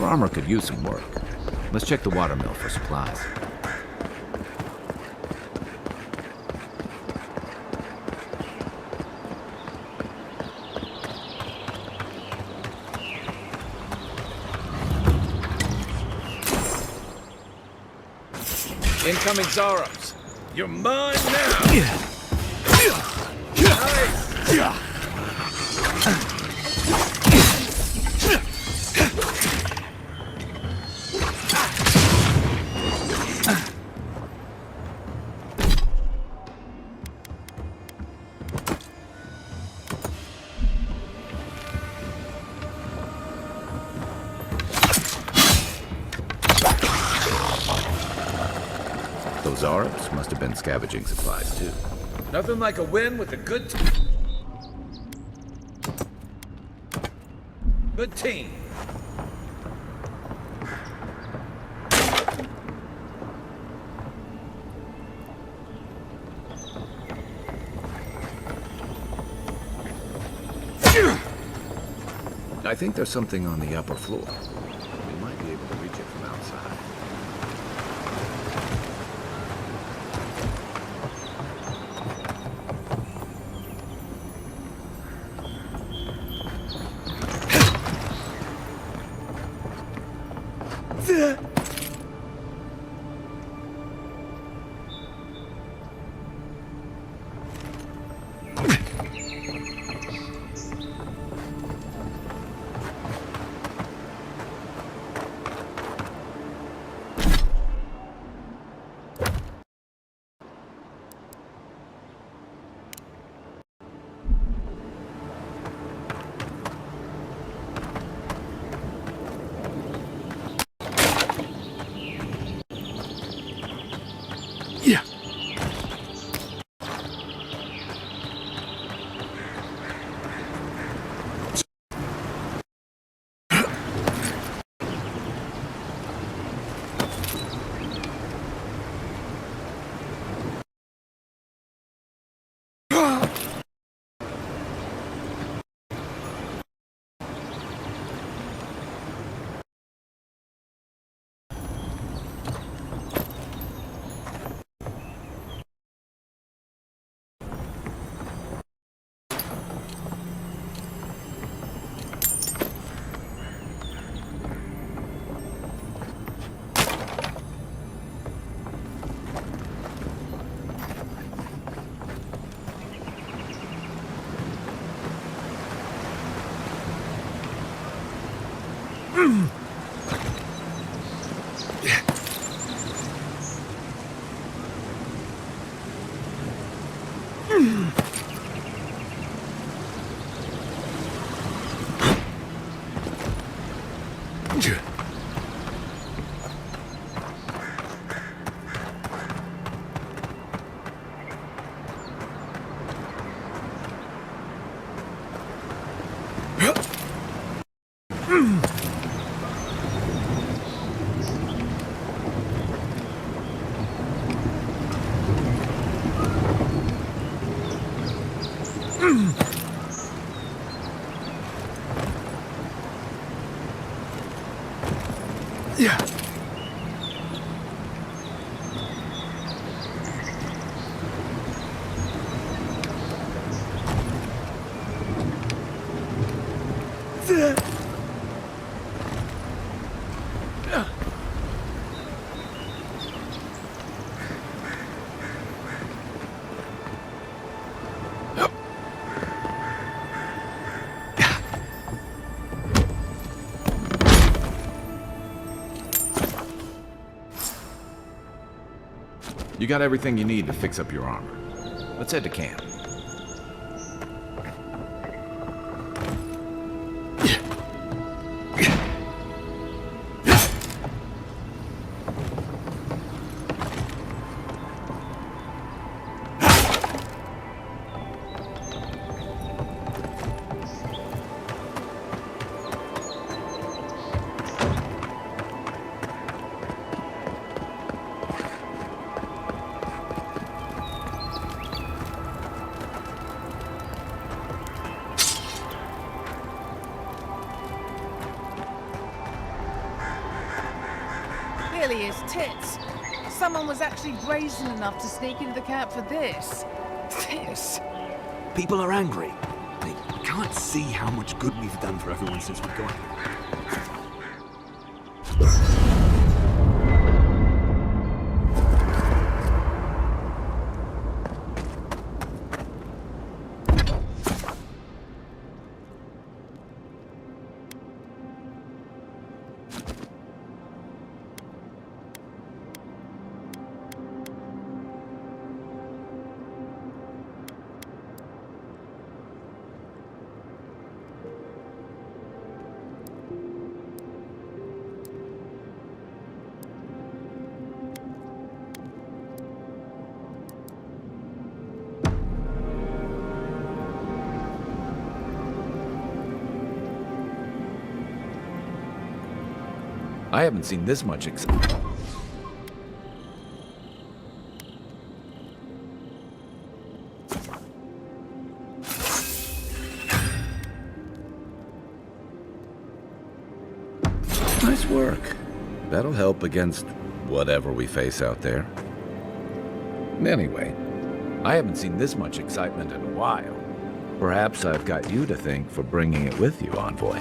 armor could use some work. Let's check the watermill for supplies. Incoming Zarops. You're mine now. Nice. Those Arabs must have been scavenging supplies, too. Nothing like a win with a good team. I think there's something on the upper floor. We might be able to reach it from outside. You got everything you need to fix up your armor. Let's head to camp. really is tits. Someone was actually brazen enough to sneak into the camp for this. This. People are angry. They can't see how much good we've done for everyone since we got here. I haven't seen this much excitement. Nice work. That'll help against whatever we face out there. Anyway, I haven't seen this much excitement in a while. Perhaps I've got you to thank for bringing it with you, Envoy.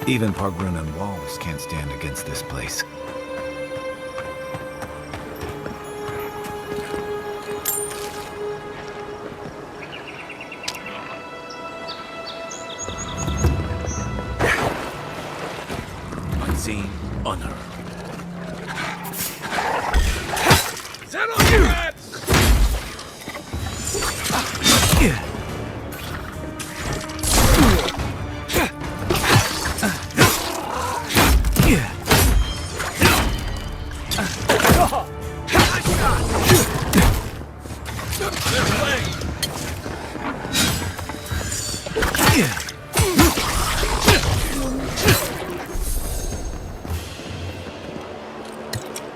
Even Pargrun and walls can't stand against this place. Unseen, unheard. Settle your rats!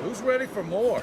Who's ready for more?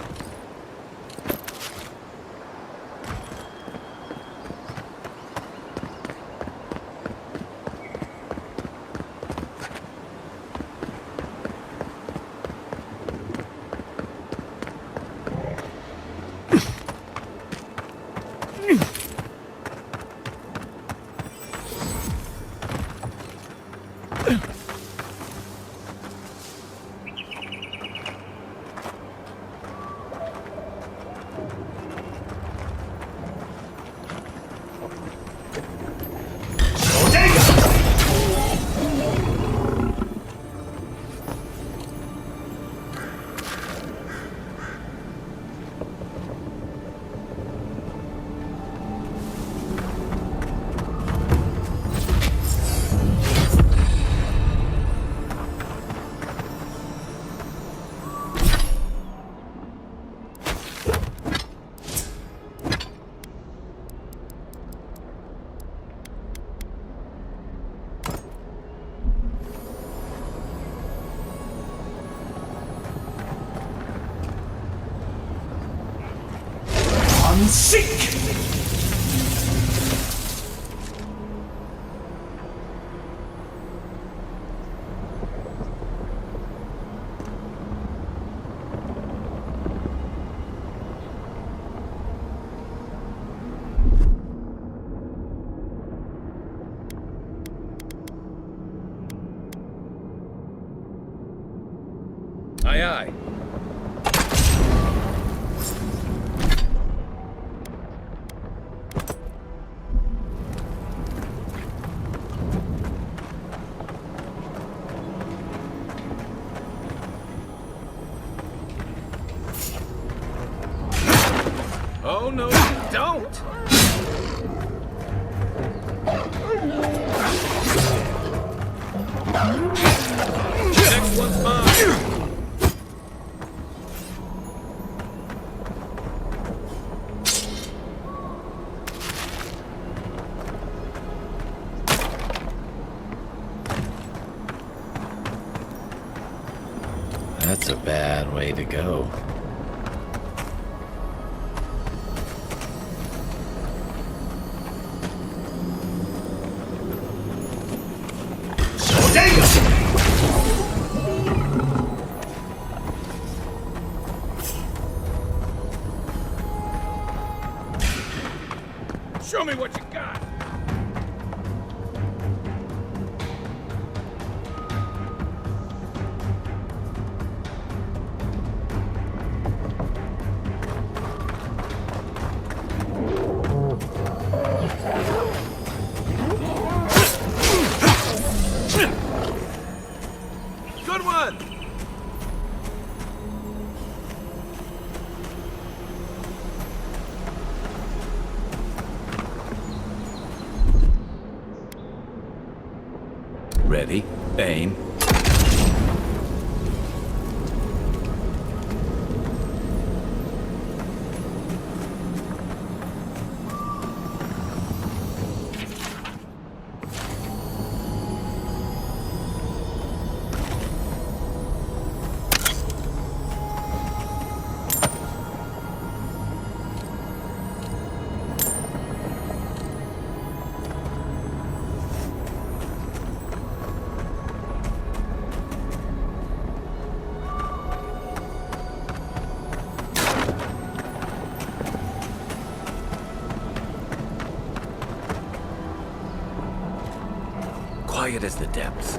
one seek! Aye, aye. Oh, no, you don't! Next one's mine! That's a bad way to go. Show me what you got! Good one! Ready, aim. Quiet as the depths.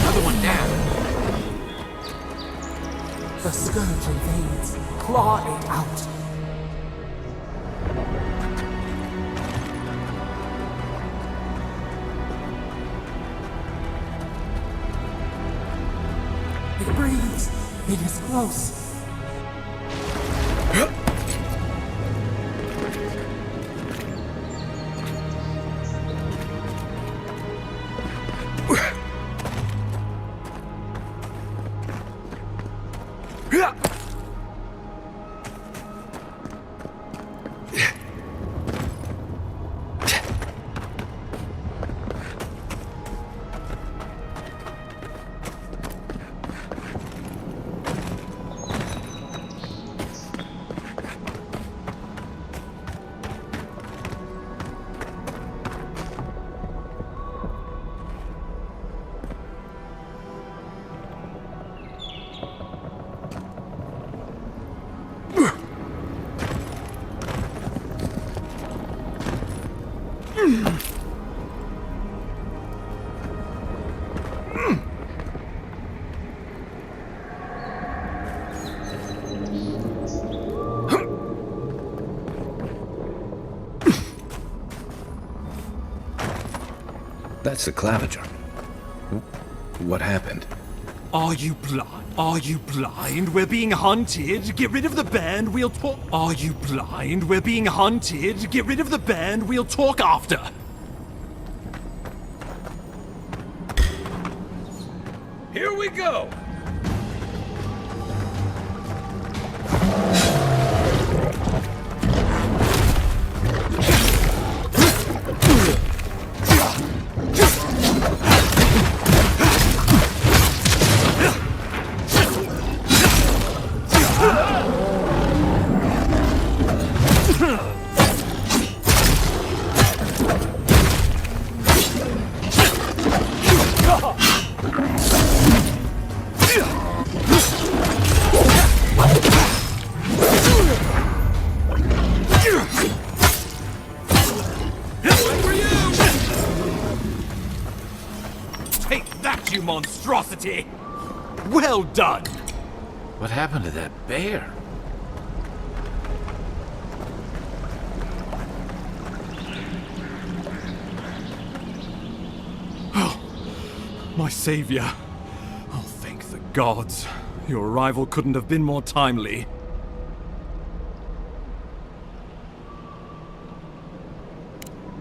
Another one down. The scourge invades. Claw it out. It breathes. It is close. That's the claviger. What happened? Are you blind? Are you blind? We're being hunted. Get rid of the band, we'll talk. Are you blind? We're being hunted. Get rid of the band, we'll talk after. we go! Monstrosity! Well done! What happened to that bear? Oh, my savior. Oh, thank the gods. Your arrival couldn't have been more timely.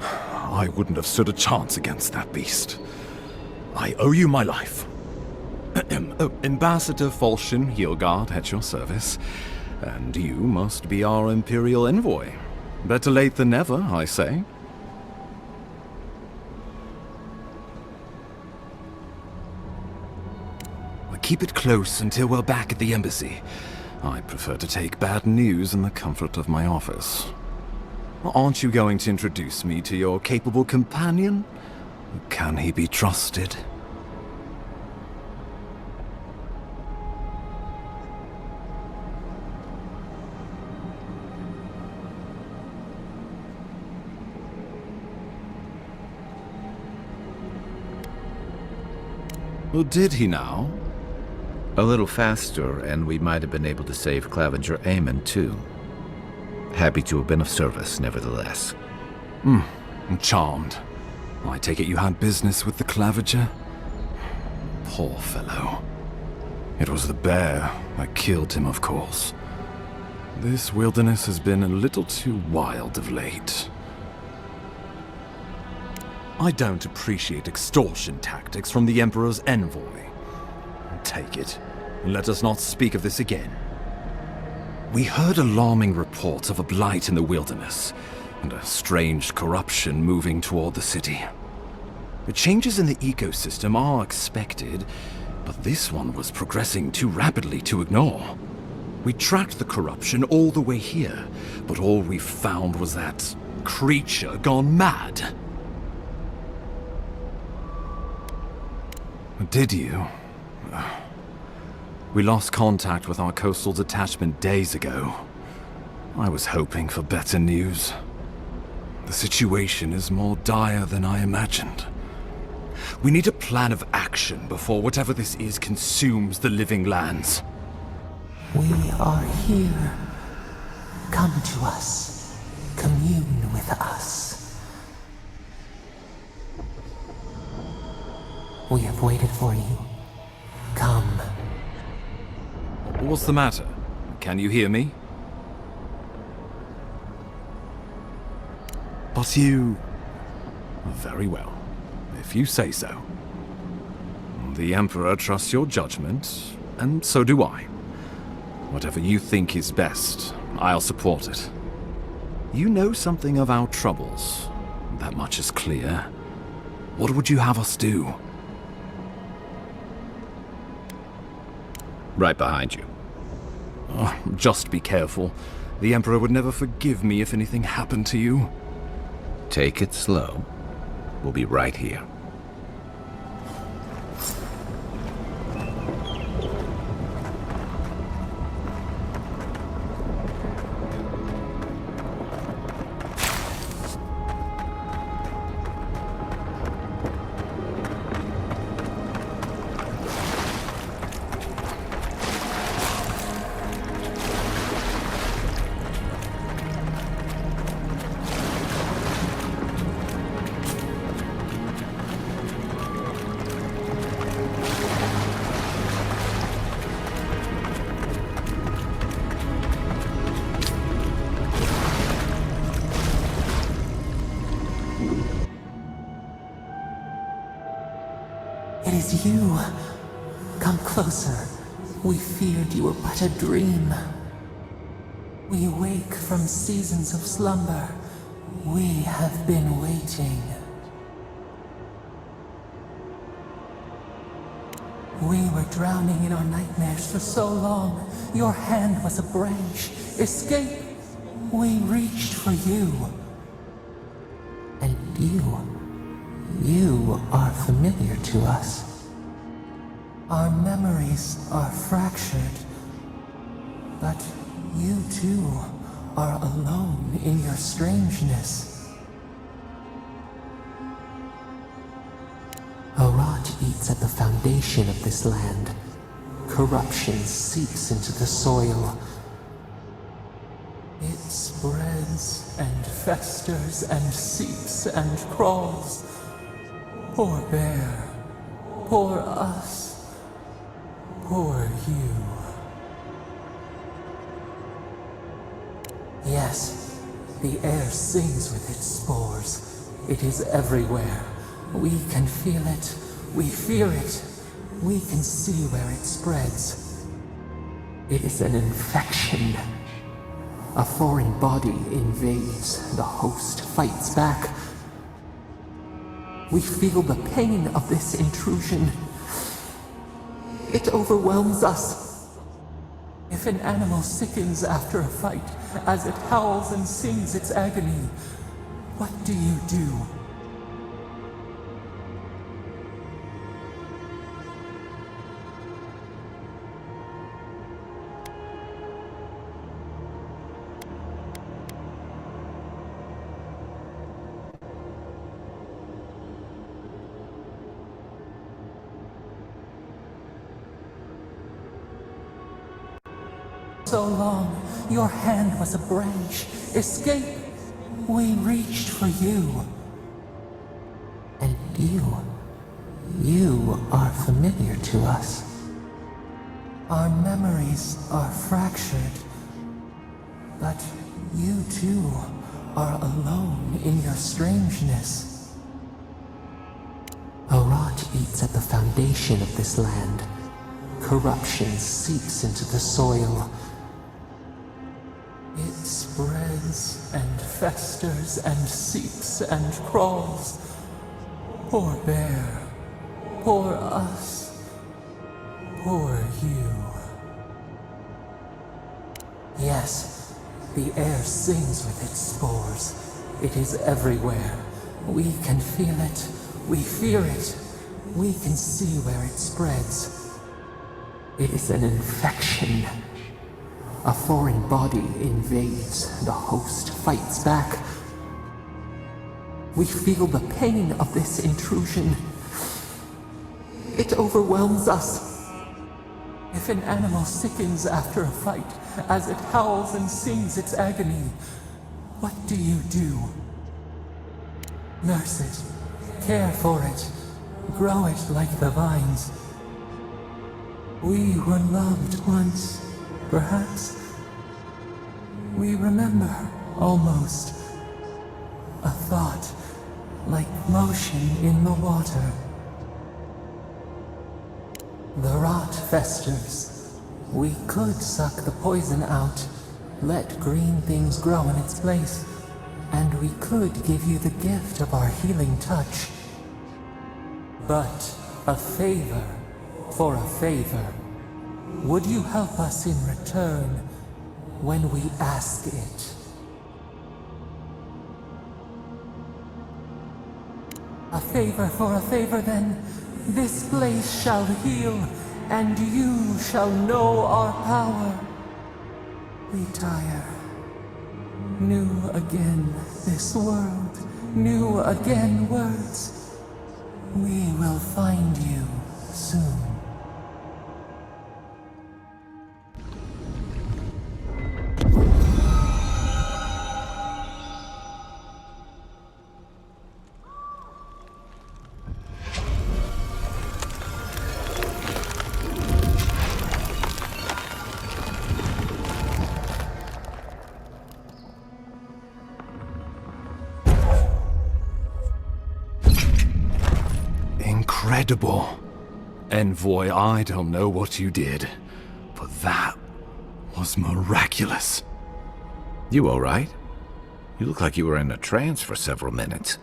I wouldn't have stood a chance against that beast. I owe you my life. Ambassador Falchion Heelguard at your service. And you must be our Imperial envoy. Better late than never, I say. Keep it close until we're back at the embassy. I prefer to take bad news in the comfort of my office. Aren't you going to introduce me to your capable companion? Can he be trusted? Well, did he now? A little faster, and we might have been able to save Clavenger Aemon, too. Happy to have been of service, nevertheless. I'm charmed. I take it you had business with the Clavenger? Poor fellow. It was the bear that killed him, of course. This wilderness has been a little too wild of late. I don't appreciate extortion tactics from the Emperor's envoy. Take it, and let us not speak of this again. We heard alarming reports of a blight in the wilderness, and a strange corruption moving toward the city. The changes in the ecosystem are expected, but this one was progressing too rapidly to ignore. We tracked the corruption all the way here, but all we found was that creature gone mad. Did you? We lost contact with our coastal detachment days ago. I was hoping for better news. The situation is more dire than I imagined. We need a plan of action before whatever this is consumes the living lands. We are here. Come to us. Commune with us. We have waited for you. Come. What's the matter? Can you hear me? But you... Very well, if you say so. The Emperor trusts your judgment, and so do I. Whatever you think is best, I'll support it. You know something of our troubles. That much is clear. What would you have us do? Right behind you. Oh, just be careful. The Emperor would never forgive me if anything happened to you. Take it slow. We'll be right here. It is you. Come come closer. We feared you were but a dream. We wake from seasons of slumber. We have been waiting. We were drowning in our nightmares for so long. Your hand was a branch. Escape! We reached for you. And you are familiar to us. Our memories are fractured, but you too are alone in your strangeness. A rot eats at the foundation of this land. Corruption seeps into the soil. It spreads and festers and seeps and crawls. Poor bear, poor us, poor you. Yes, the air sings with its spores. It is everywhere. We can feel it. We fear it. We can see where it spreads. It is an infection. A foreign body invades. The host fights back. We feel the pain of this intrusion. It overwhelms us. If an animal sickens after a fight, as it howls and sings its agony, what do you do? So long, your hand was a branch. Escape! We reached for you. And you are familiar to us. Our memories are fractured, but you too are alone in your strangeness. A rot eats at the foundation of this land. Corruption seeps into the soil. It spreads and festers and seeps and crawls. Poor bear, poor us, poor you. Yes, the air sings with its spores. It is everywhere. We can feel it. We fear it. We can see where it spreads. It is an infection. A foreign body invades. The host fights back. We feel the pain of this intrusion. It overwhelms us. If an animal sickens after a fight, as it howls and sings its agony, what do you do? Nurse it, care for it, grow it like the vines. We were loved once. Perhaps we remember, almost, a thought like motion in the water. The rot festers. We could suck the poison out, let green things grow in its place, and we could give you the gift of our healing touch. But a favor for a favor. Would you help us in return when we ask it? A favor for a favor then. This place shall heal, and you shall know our power. Retire. New again this world, new again words. We will find you soon. Incredible. Envoy, I don't know what you did, but that was miraculous. You alright? You look like you were in a trance for several minutes.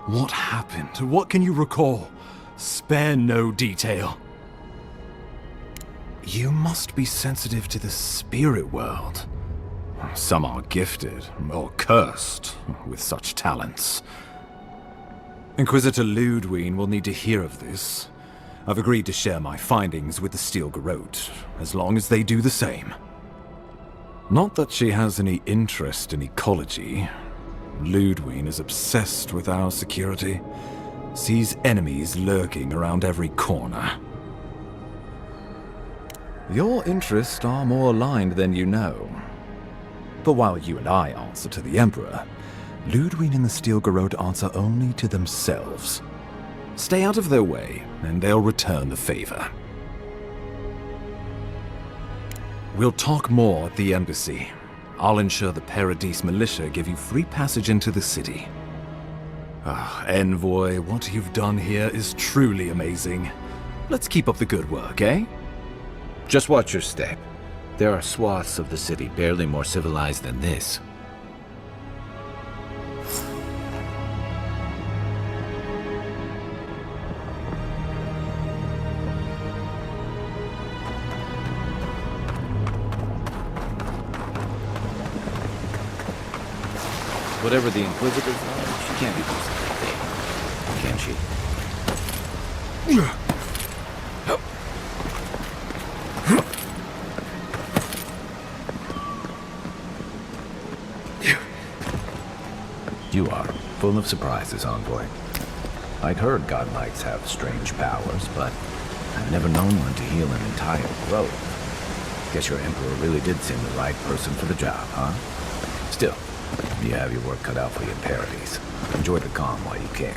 What happened? What can you recall? Spare no detail. You must be sensitive to the spirit world. Some are gifted, or cursed, with such talents. Inquisitor Ludwig will need to hear of this. I've agreed to share my findings with the Steel Garrote, as long as they do the same. Not that she has any interest in ecology. Ludwig is obsessed with our security, sees enemies lurking around every corner. Your interests are more aligned than you know. But while you and I answer to the Emperor, Ludwig and the Steel Garrote answer only to themselves. Stay out of their way, and they'll return the favor. We'll talk more at the embassy. I'll ensure the Paradise militia give you free passage into the city. Envoy, what you've done here is truly amazing. Let's keep up the good work, eh? Just watch your step. There are swaths of the city barely more civilized than this. Whatever the Inquisitors are, she can't be doing something, can she? You are full of surprises, Envoy. I'd heard godlikes have strange powers, but I've never known one to heal an entire grove. Guess your Emperor really did seem the right person for the job, huh? Still, you have your work cut out for you in Paradise. Enjoy the calm while you can.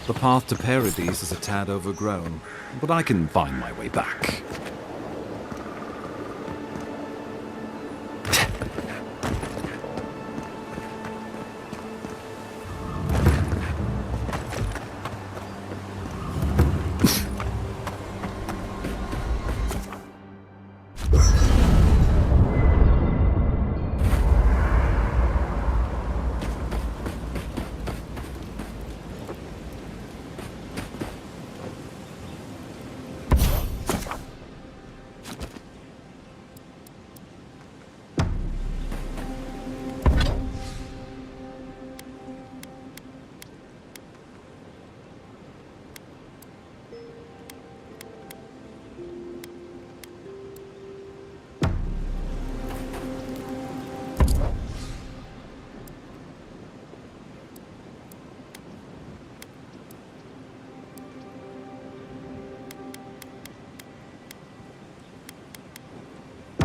The path to Paradise is a tad overgrown, but I can find my way back.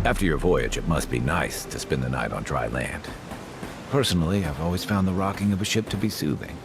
After your voyage, it must be nice to spend the night on dry land. Personally, I've always found the rocking of a ship to be soothing.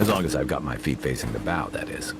As long as I've got my feet facing the bow, that is.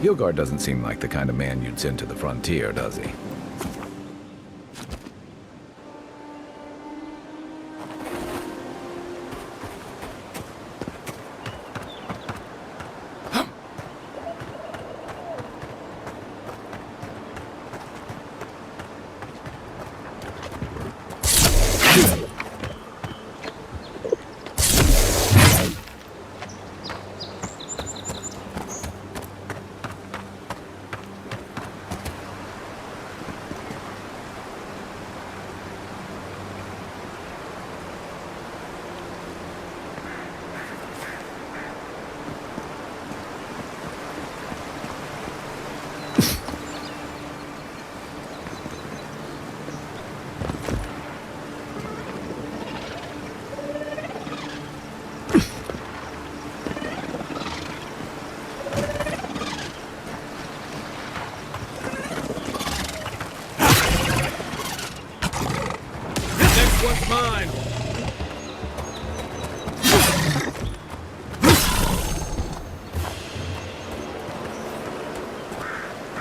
Hilgard doesn't seem like the kind of man you'd send to the frontier, does he?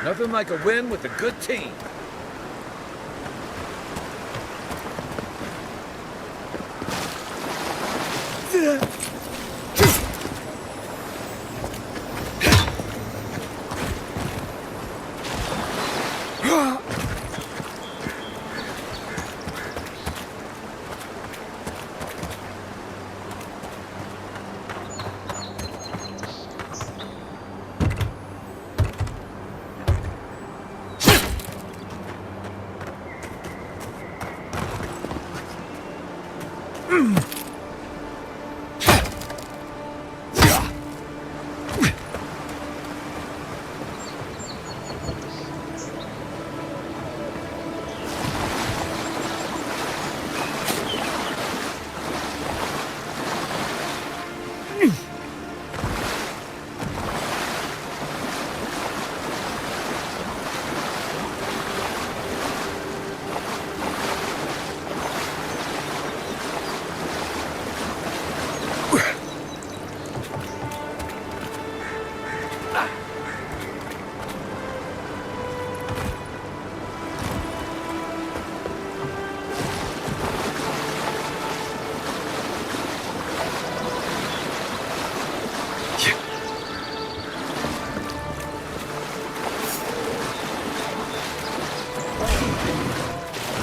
Nothing like a win with a good team.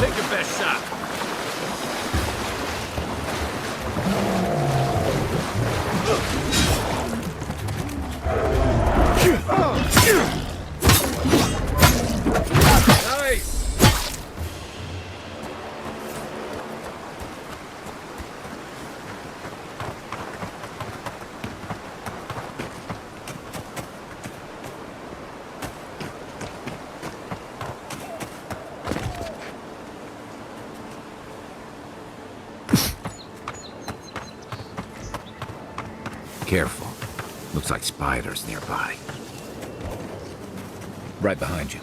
Take your best shot. Nice. Careful. Looks like spiders nearby. Right behind you.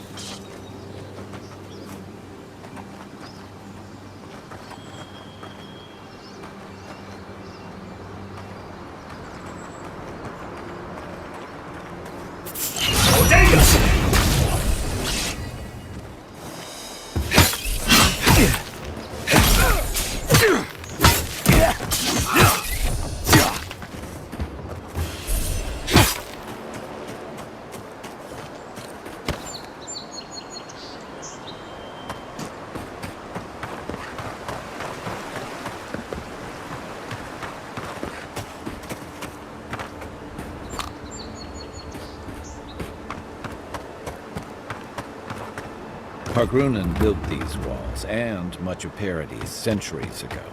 Hargrunnen built these walls, and much of Paradis centuries ago.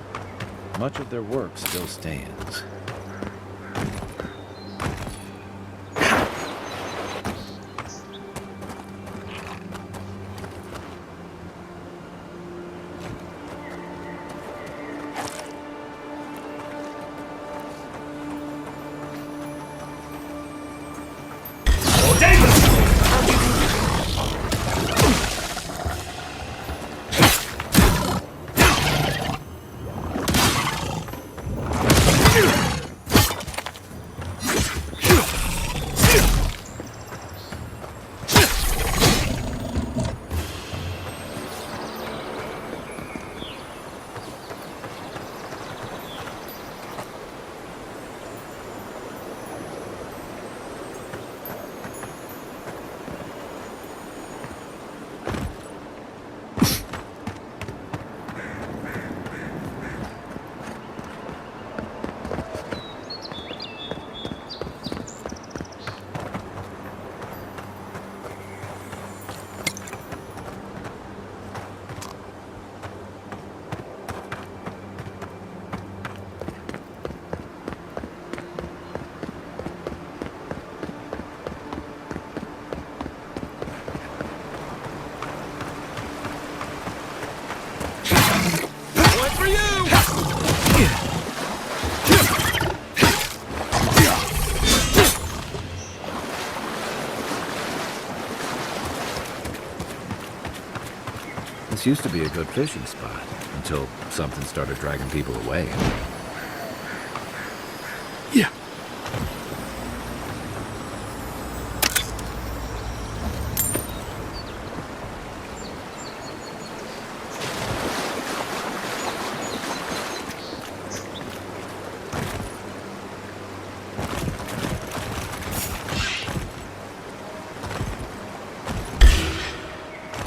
Much of their work still stands. This used to be a good fishing spot, until something started dragging people away. Yeah.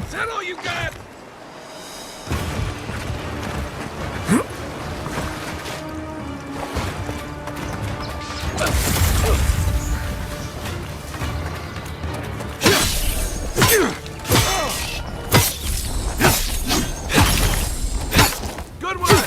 Is that all you got? Good one!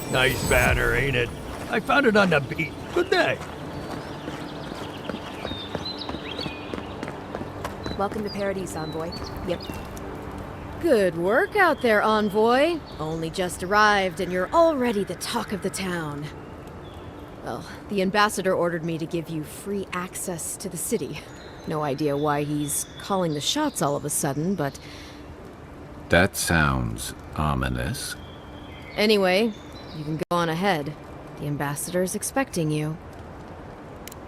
Nice banner, ain't it? I found it on the beach. Good day. Welcome to Paradis, Envoy. Yep. Good work out there, Envoy. Only just arrived, and you're already the talk of the town. Well, the ambassador ordered me to give you free access to the city. No idea why he's calling the shots all of a sudden, but... That sounds ominous. Anyway, you can go on ahead. The ambassador's expecting you.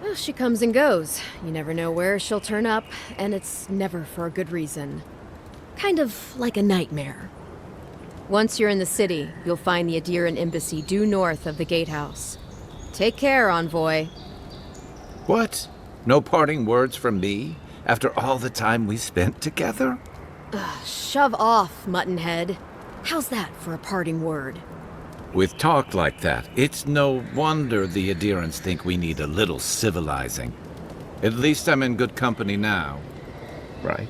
Well, she comes and goes. You never know where she'll turn up, and it's never for a good reason. Kind of like a nightmare. Once you're in the city, you'll find the Adiran embassy due north of the gatehouse. Take care, Envoy. What? No parting words from me? After all the time we spent together? Shove off, Muttonhead. How's that for a parting word? With talk like that, it's no wonder the Adirans think we need a little civilizing. At least I'm in good company now, right?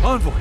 Envoy!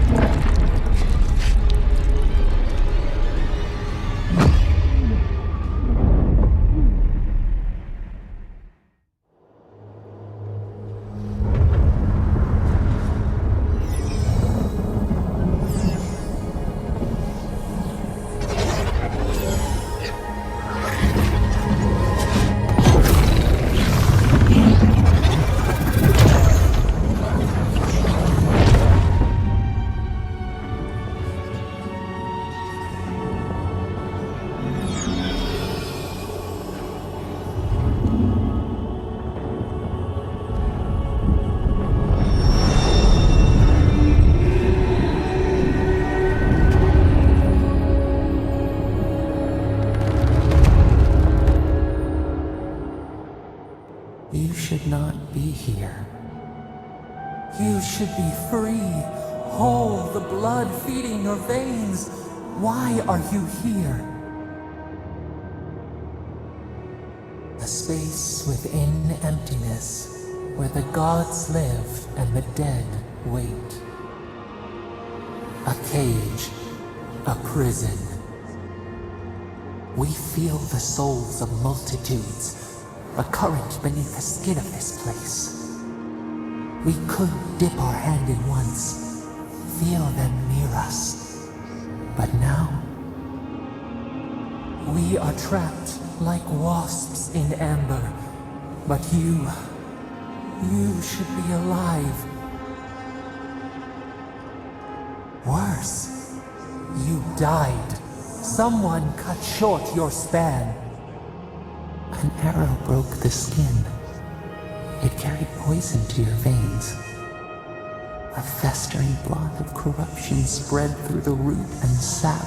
You should not be here. You should be free, whole, the blood feeding your veins. Why are you here? A space within emptiness, where the gods live and the dead wait. A cage, a prison. We feel the souls of multitudes, a current beneath the skin of this place. We could dip our hand in once, feel them near us. But now, we are trapped like wasps in amber. But you should be alive. Worse, you died. Someone cut short your span. An arrow broke the skin. It carried poison to your veins. A festering blot of corruption spread through the root and sap.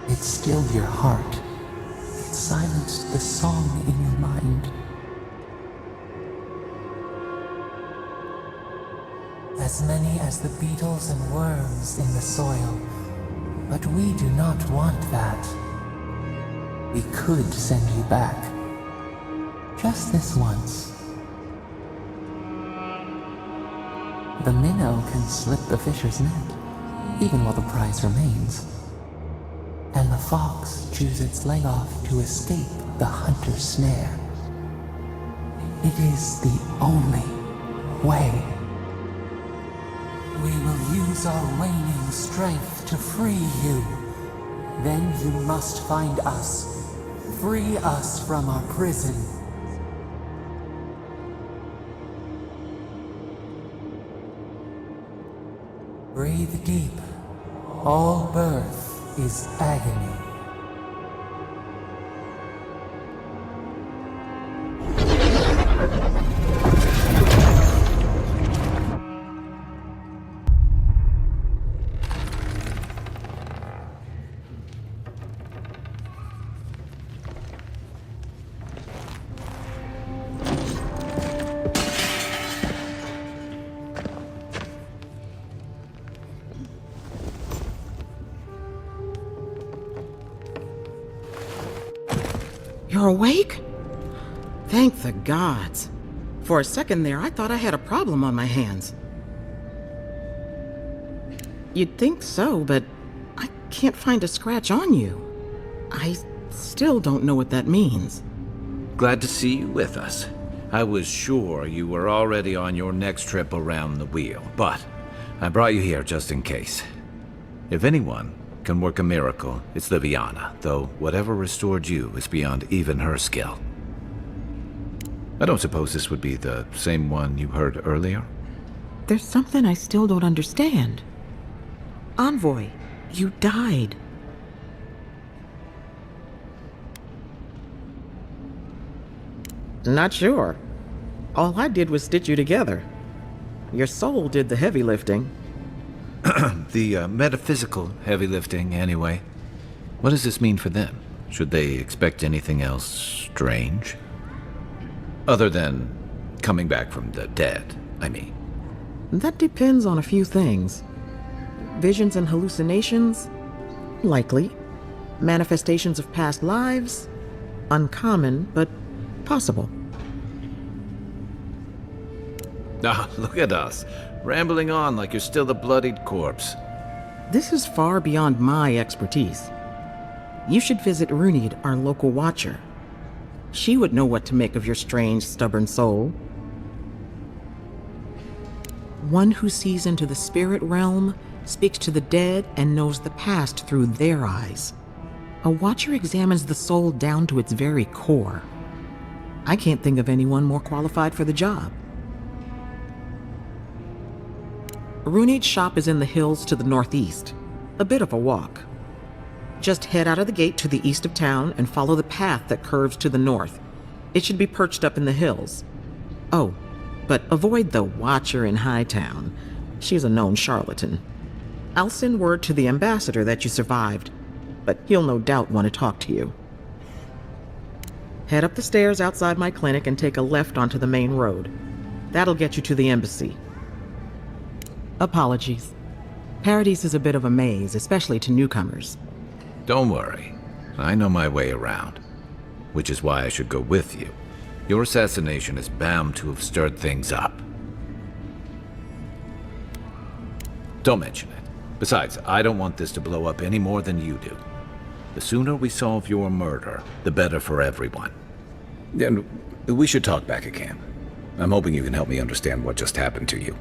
It stilled your heart. It silenced the song in your mind. As many as the beetles and worms in the soil. But we do not want that. We could send you back. Just this once. The minnow can slip the fisher's net, even while the prize remains. And the fox chews its leg off to escape the hunter's snare. It is the only way. We will use our waning strength to free you. Then you must find us. Free us from our prison. Breathe deep. All birth is agony. You're awake? Thank the gods. For a second there, I thought I had a problem on my hands. You'd think so, but I can't find a scratch on you. I still don't know what that means. Glad to see you with us. I was sure you were already on your next trip around the wheel, but I brought you here just in case. If anyone can work a miracle, it's Liviana, though whatever restored you is beyond even her skill. I don't suppose this would be the same one you heard earlier? There's something I still don't understand. Envoy, you died. Not sure. All I did was stitch you together. Your soul did the heavy lifting. The metaphysical heavy lifting, anyway. What does this mean for them? Should they expect anything else strange? Other than coming back from the dead, I mean. That depends on a few things. Visions and hallucinations? Likely. Manifestations of past lives? Uncommon, but possible. Ah, look at us. rambling on like you're still the bloodied corpse. This is far beyond my expertise. You should visit Runid, our local watcher. She would know what to make of your strange, stubborn soul. One who sees into the spirit realm, speaks to the dead, and knows the past through their eyes. A watcher examines the soul down to its very core. I can't think of anyone more qualified for the job. Runid's shop is in the hills to the northeast. A bit of a walk. Just head out of the gate to the east of town and follow the path that curves to the north. It should be perched up in the hills. Oh, but avoid the Watcher in Hightown. She's a known charlatan. I'll send word to the ambassador that you survived, but he'll no doubt want to talk to you. Head up the stairs outside my clinic and take a left onto the main road. That'll get you to the embassy. Apologies. Paradise is a bit of a maze, especially to newcomers. Don't worry. I know my way around. Which is why I should go with you. Your assassination is bound to have stirred things up. Don't mention it. Besides, I don't want this to blow up any more than you do. The sooner we solve your murder, the better for everyone. And we should talk back at camp. I'm hoping you can help me understand what just happened to you.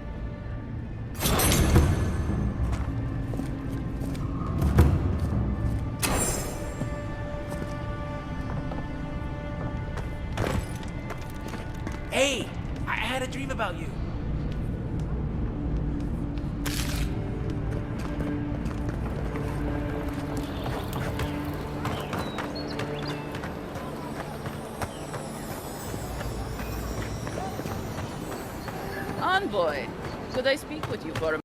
Hey, I had a dream about you. Envoy, could I speak with you for a